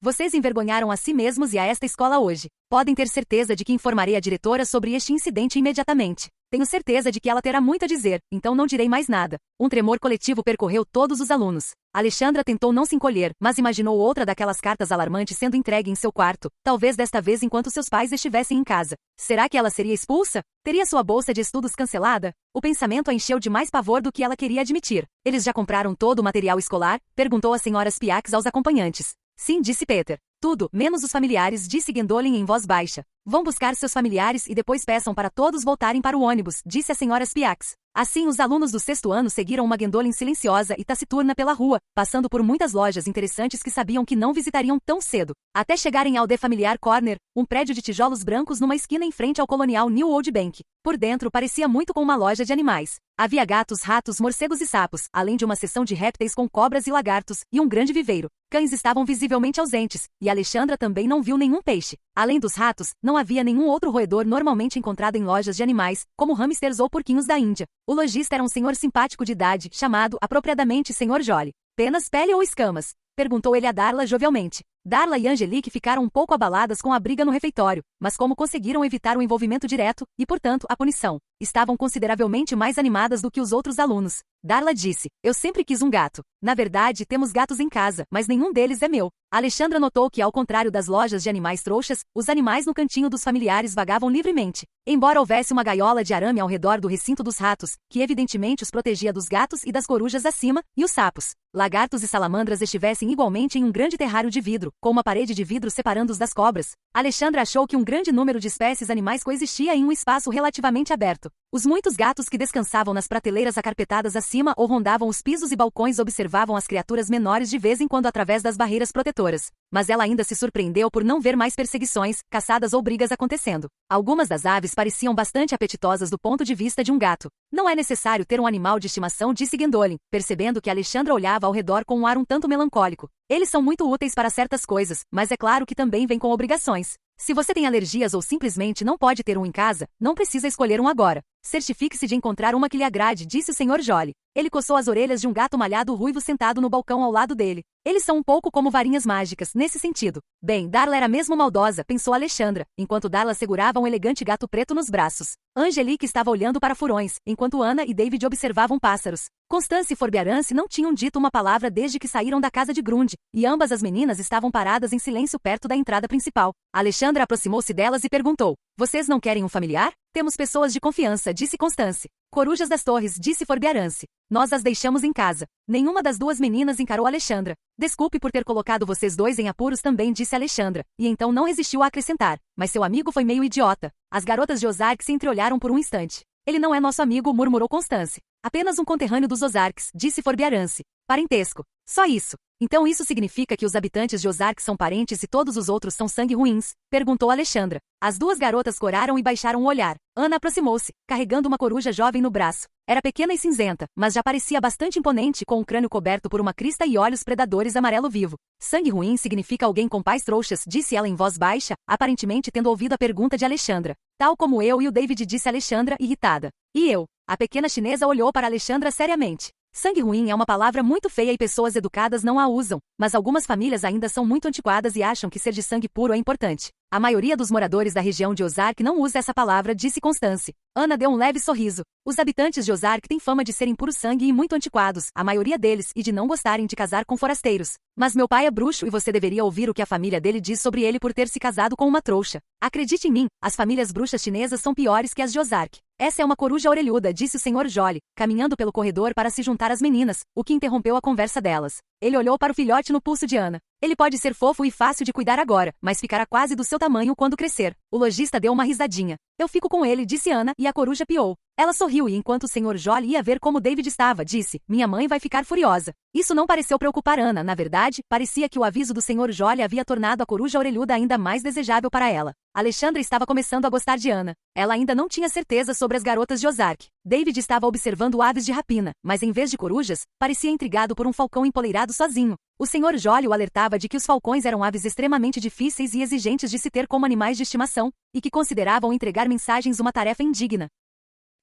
Vocês envergonharam a si mesmos e a esta escola hoje. Podem ter certeza de que informarei a diretora sobre este incidente imediatamente. Tenho certeza de que ela terá muito a dizer, então não direi mais nada. Um tremor coletivo percorreu todos os alunos. Alexandra tentou não se encolher, mas imaginou outra daquelas cartas alarmantes sendo entregue em seu quarto, talvez desta vez enquanto seus pais estivessem em casa. Será que ela seria expulsa? Teria sua bolsa de estudos cancelada? O pensamento a encheu de mais pavor do que ela queria admitir. Eles já compraram todo o material escolar? Perguntou a senhora Spiax aos acompanhantes. Sim, disse Peter. Tudo, menos os familiares, disse Gwendolyn em voz baixa. Vão buscar seus familiares e depois peçam para todos voltarem para o ônibus, disse a senhora Spiax. Assim, os alunos do sexto ano seguiram uma Gwendolyn silenciosa e taciturna pela rua, passando por muitas lojas interessantes que sabiam que não visitariam tão cedo, até chegarem ao The Familiar Corner, um prédio de tijolos brancos numa esquina em frente ao colonial New Old Bank. Por dentro parecia muito com uma loja de animais. Havia gatos, ratos, morcegos e sapos, além de uma seção de répteis com cobras e lagartos, e um grande viveiro. Cães estavam visivelmente ausentes, e Alexandra também não viu nenhum peixe. Além dos ratos, não havia nenhum outro roedor normalmente encontrado em lojas de animais, como hamsters ou porquinhos da Índia. O lojista era um senhor simpático de idade, chamado, apropriadamente, Sr. Jolly. Penas, pele ou escamas? Perguntou ele a Darla jovialmente. Darla e Angelique ficaram um pouco abaladas com a briga no refeitório, mas como conseguiram evitar o envolvimento direto, e portanto, a punição, estavam consideravelmente mais animadas do que os outros alunos. Darla disse, eu sempre quis um gato. Na verdade, temos gatos em casa, mas nenhum deles é meu. Alexandra notou que, ao contrário das lojas de animais trouxas, os animais no cantinho dos familiares vagavam livremente. Embora houvesse uma gaiola de arame ao redor do recinto dos ratos, que evidentemente os protegia dos gatos e das corujas acima, e os sapos, lagartos e salamandras estivessem igualmente em um grande terrário de vidro, com uma parede de vidro separando-os das cobras. Alexandra achou que um grande número de espécies animais coexistia em um espaço relativamente aberto. Os muitos gatos que descansavam nas prateleiras acarpetadas acima ou rondavam os pisos e balcões observavam as criaturas menores de vez em quando através das barreiras protetoras. Mas ela ainda se surpreendeu por não ver mais perseguições, caçadas ou brigas acontecendo. Algumas das aves pareciam bastante apetitosas do ponto de vista de um gato. Não é necessário ter um animal de estimação, disse Gwendolyn, percebendo que Alexandra olhava ao redor com um ar um tanto melancólico. Eles são muito úteis para certas coisas, mas é claro que também vêm com obrigações. Se você tem alergias ou simplesmente não pode ter um em casa, não precisa escolher um agora. Certifique-se de encontrar uma que lhe agrade, disse o Sr. Jolly. Ele coçou as orelhas de um gato malhado ruivo sentado no balcão ao lado dele. Eles são um pouco como varinhas mágicas, nesse sentido. Bem, Darla era mesmo maldosa, pensou Alexandra, enquanto Darla segurava um elegante gato preto nos braços. Angelique estava olhando para furões, enquanto Ana e David observavam pássaros. Constance e Forbearance não tinham dito uma palavra desde que saíram da casa de Grundy, e ambas as meninas estavam paradas em silêncio perto da entrada principal. Alexandra aproximou-se delas e perguntou, vocês não querem um familiar? Temos pessoas de confiança, disse Constance. Corujas das Torres, disse Forbearance. Nós as deixamos em casa. Nenhuma das duas meninas encarou Alexandra. Desculpe por ter colocado vocês dois em apuros também, disse Alexandra, e então não resistiu a acrescentar. Mas seu amigo foi meio idiota. As garotas de Ozark se entreolharam por um instante. Ele não é nosso amigo, murmurou Constance. Apenas um conterrâneo dos Ozarks, disse Forbearance. Parentesco. Só isso. Então isso significa que os habitantes de Ozark são parentes e todos os outros são sangue ruins? Perguntou Alexandra. As duas garotas coraram e baixaram o olhar. Ana aproximou-se, carregando uma coruja jovem no braço. Era pequena e cinzenta, mas já parecia bastante imponente com o crânio coberto por uma crista e olhos predadores amarelo vivo. Sangue ruim significa alguém com pais trouxas, disse ela em voz baixa, aparentemente tendo ouvido a pergunta de Alexandra. Tal como eu e o David, disse Alexandra, irritada. E eu? A pequena chinesa olhou para Alexandra seriamente. Sangue ruim é uma palavra muito feia e pessoas educadas não a usam, mas algumas famílias ainda são muito antiquadas e acham que ser de sangue puro é importante. A maioria dos moradores da região de Ozark não usa essa palavra, disse Constance. Ana deu um leve sorriso. Os habitantes de Ozark têm fama de serem puro sangue e muito antiquados, a maioria deles, e de não gostarem de casar com forasteiros. Mas meu pai é bruxo e você deveria ouvir o que a família dele diz sobre ele por ter se casado com uma trouxa. Acredite em mim, as famílias bruxas chinesas são piores que as de Ozark. Essa é uma coruja orelhuda, disse o Sr. Jolly, caminhando pelo corredor para se juntar às meninas, o que interrompeu a conversa delas. Ele olhou para o filhote no pulso de Ana. Ele pode ser fofo e fácil de cuidar agora, mas ficará quase do seu tamanho quando crescer. O lojista deu uma risadinha. Eu fico com ele, disse Ana, e a coruja piou. Ela sorriu e enquanto o Sr. Jolly ia ver como David estava, disse, minha mãe vai ficar furiosa. Isso não pareceu preocupar Ana, na verdade, parecia que o aviso do Sr. Jolly havia tornado a coruja orelhuda ainda mais desejável para ela. Alexandra estava começando a gostar de Ana. Ela ainda não tinha certeza sobre as garotas de Ozark. David estava observando aves de rapina, mas em vez de corujas, parecia intrigado por um falcão empoleirado sozinho. O Sr. Jolly o alertava de que os falcões eram aves extremamente difíceis e exigentes de se ter como animais de estimação, e que consideravam entregar mensagens uma tarefa indigna.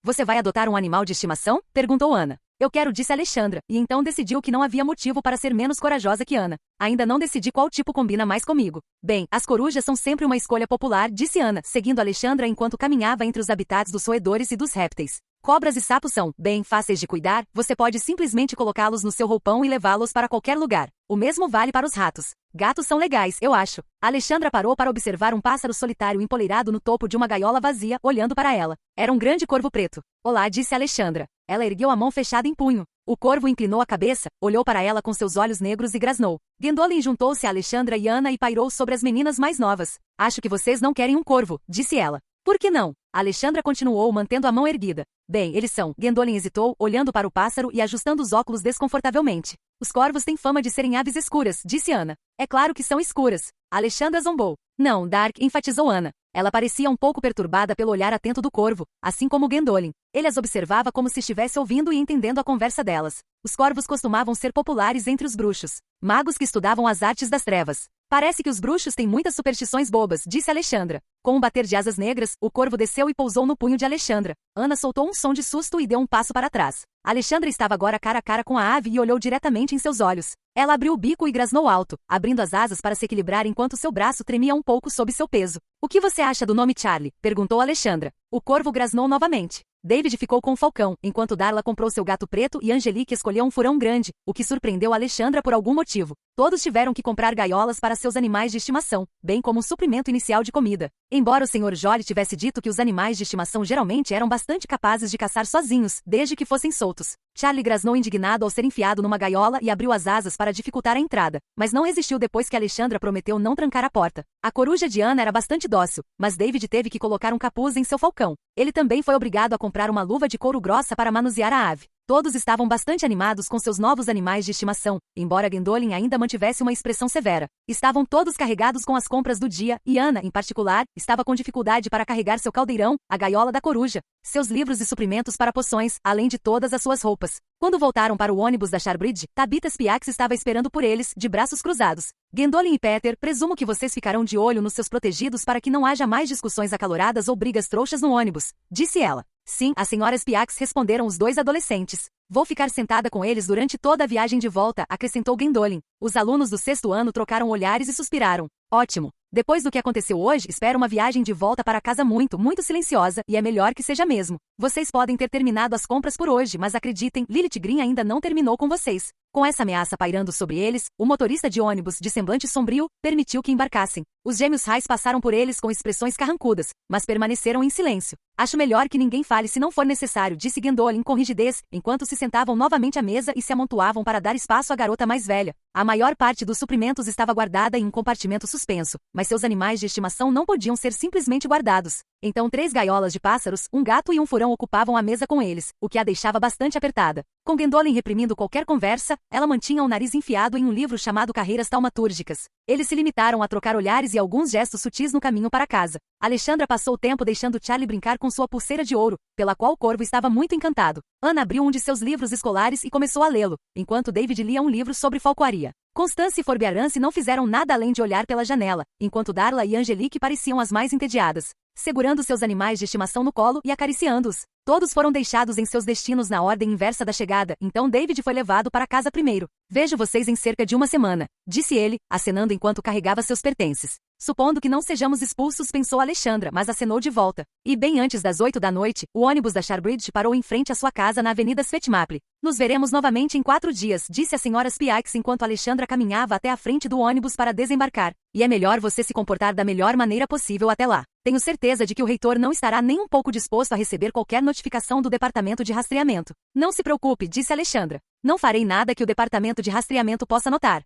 Você vai adotar um animal de estimação? Perguntou Ana. Eu quero, disse Alexandra, e então decidiu que não havia motivo para ser menos corajosa que Ana. Ainda não decidi qual tipo combina mais comigo. Bem, as corujas são sempre uma escolha popular, disse Ana, seguindo Alexandra enquanto caminhava entre os habitats dos roedores e dos répteis. Cobras e sapos são, bem, fáceis de cuidar, você pode simplesmente colocá-los no seu roupão e levá-los para qualquer lugar. O mesmo vale para os ratos. Gatos são legais, eu acho. Alexandra parou para observar um pássaro solitário empoleirado no topo de uma gaiola vazia, olhando para ela. Era um grande corvo preto. Olá, disse Alexandra. Ela ergueu a mão fechada em punho. O corvo inclinou a cabeça, olhou para ela com seus olhos negros e grasnou. Gwendolyn juntou-se a Alexandra e Ana e pairou sobre as meninas mais novas. Acho que vocês não querem um corvo, disse ela. Por que não? Alexandra continuou mantendo a mão erguida. Bem, eles são. Gwendolyn hesitou, olhando para o pássaro e ajustando os óculos desconfortavelmente. Os corvos têm fama de serem aves escuras, disse Ana. É claro que são escuras. Alexandra zombou. Não, Dark, enfatizou Ana. Ela parecia um pouco perturbada pelo olhar atento do corvo, assim como Gwendolyn. Ele as observava como se estivesse ouvindo e entendendo a conversa delas. Os corvos costumavam ser populares entre os bruxos, magos que estudavam as artes das trevas. Parece que os bruxos têm muitas superstições bobas, disse Alexandra. Com um bater de asas negras, o corvo desceu e pousou no punho de Alexandra. Ana soltou um som de susto e deu um passo para trás. Alexandra estava agora cara a cara com a ave e olhou diretamente em seus olhos. Ela abriu o bico e grasnou alto, abrindo as asas para se equilibrar enquanto seu braço tremia um pouco sob seu peso. O que você acha do nome Charlie? Perguntou Alexandra. O corvo grasnou novamente. David ficou com o falcão, enquanto Darla comprou seu gato preto e Angelique escolheu um furão grande, o que surpreendeu Alexandra por algum motivo. Todos tiveram que comprar gaiolas para seus animais de estimação, bem como um suprimento inicial de comida. Embora o Sr. Jolly tivesse dito que os animais de estimação geralmente eram bastante capazes de caçar sozinhos, desde que fossem soltos. Charlie grasnou indignado ao ser enfiado numa gaiola e abriu as asas para dificultar a entrada, mas não resistiu depois que Alexandra prometeu não trancar a porta. A coruja de Ana era bastante dócil, mas David teve que colocar um capuz em seu falcão. Ele também foi obrigado a comprar uma luva de couro grossa para manusear a ave. Todos estavam bastante animados com seus novos animais de estimação, embora Gwendolyn ainda mantivesse uma expressão severa. Estavam todos carregados com as compras do dia, e Ana, em particular, estava com dificuldade para carregar seu caldeirão, a gaiola da coruja, seus livros e suprimentos para poções, além de todas as suas roupas. Quando voltaram para o ônibus da Sharbridge, Tabitha Spiax estava esperando por eles, de braços cruzados. Gwendolyn e Peter, presumo que vocês ficarão de olho nos seus protegidos para que não haja mais discussões acaloradas ou brigas trouxas no ônibus, disse ela. Sim, as senhoras Spiax, responderam os dois adolescentes. Vou ficar sentada com eles durante toda a viagem de volta, acrescentou Gwendolyn. Os alunos do 6º ano trocaram olhares e suspiraram. Ótimo. Depois do que aconteceu hoje, espero uma viagem de volta para casa muito silenciosa, e é melhor que seja mesmo. Vocês podem ter terminado as compras por hoje, mas acreditem, Lilith Green ainda não terminou com vocês. Com essa ameaça pairando sobre eles, o motorista de ônibus, de semblante sombrio, permitiu que embarcassem. Os gêmeos Rice passaram por eles com expressões carrancudas, mas permaneceram em silêncio. Acho melhor que ninguém fale se não for necessário, disse Gwendolyn com rigidez, enquanto se sentavam novamente à mesa e se amontoavam para dar espaço à garota mais velha. A maior parte dos suprimentos estava guardada em um compartimento suspenso, mas seus animais de estimação não podiam ser simplesmente guardados. Então 3 gaiolas de pássaros, um gato e um furão ocupavam a mesa com eles, o que a deixava bastante apertada. Com Gwendolyn reprimindo qualquer conversa, ela mantinha o nariz enfiado em um livro chamado Carreiras Taumatúrgicas. Eles se limitaram a trocar olhares e alguns gestos sutis no caminho para casa. Alexandra passou o tempo deixando Charlie brincar com sua pulseira de ouro, pela qual o corvo estava muito encantado. Anna abriu um de seus livros escolares e começou a lê-lo, enquanto David lia um livro sobre falcoaria. Constance e Forbearance não fizeram nada além de olhar pela janela, enquanto Darla e Angelique pareciam as mais entediadas, segurando seus animais de estimação no colo e acariciando-os. Todos foram deixados em seus destinos na ordem inversa da chegada, então David foi levado para casa primeiro. Vejo vocês em cerca de uma semana, disse ele, acenando enquanto carregava seus pertences. Supondo que não sejamos expulsos, pensou Alexandra, mas acenou de volta. E bem antes das 8 da noite, o ônibus da Sharbridge parou em frente à sua casa na Avenida Svetmaple. Nos veremos novamente em 4 dias, disse a senhora Spiax enquanto Alexandra caminhava até a frente do ônibus para desembarcar. E é melhor você se comportar da melhor maneira possível até lá. Tenho certeza de que o reitor não estará nem um pouco disposto a receber qualquer notificação do departamento de rastreamento. Não se preocupe, disse Alexandra. Não farei nada que o departamento de rastreamento possa notar.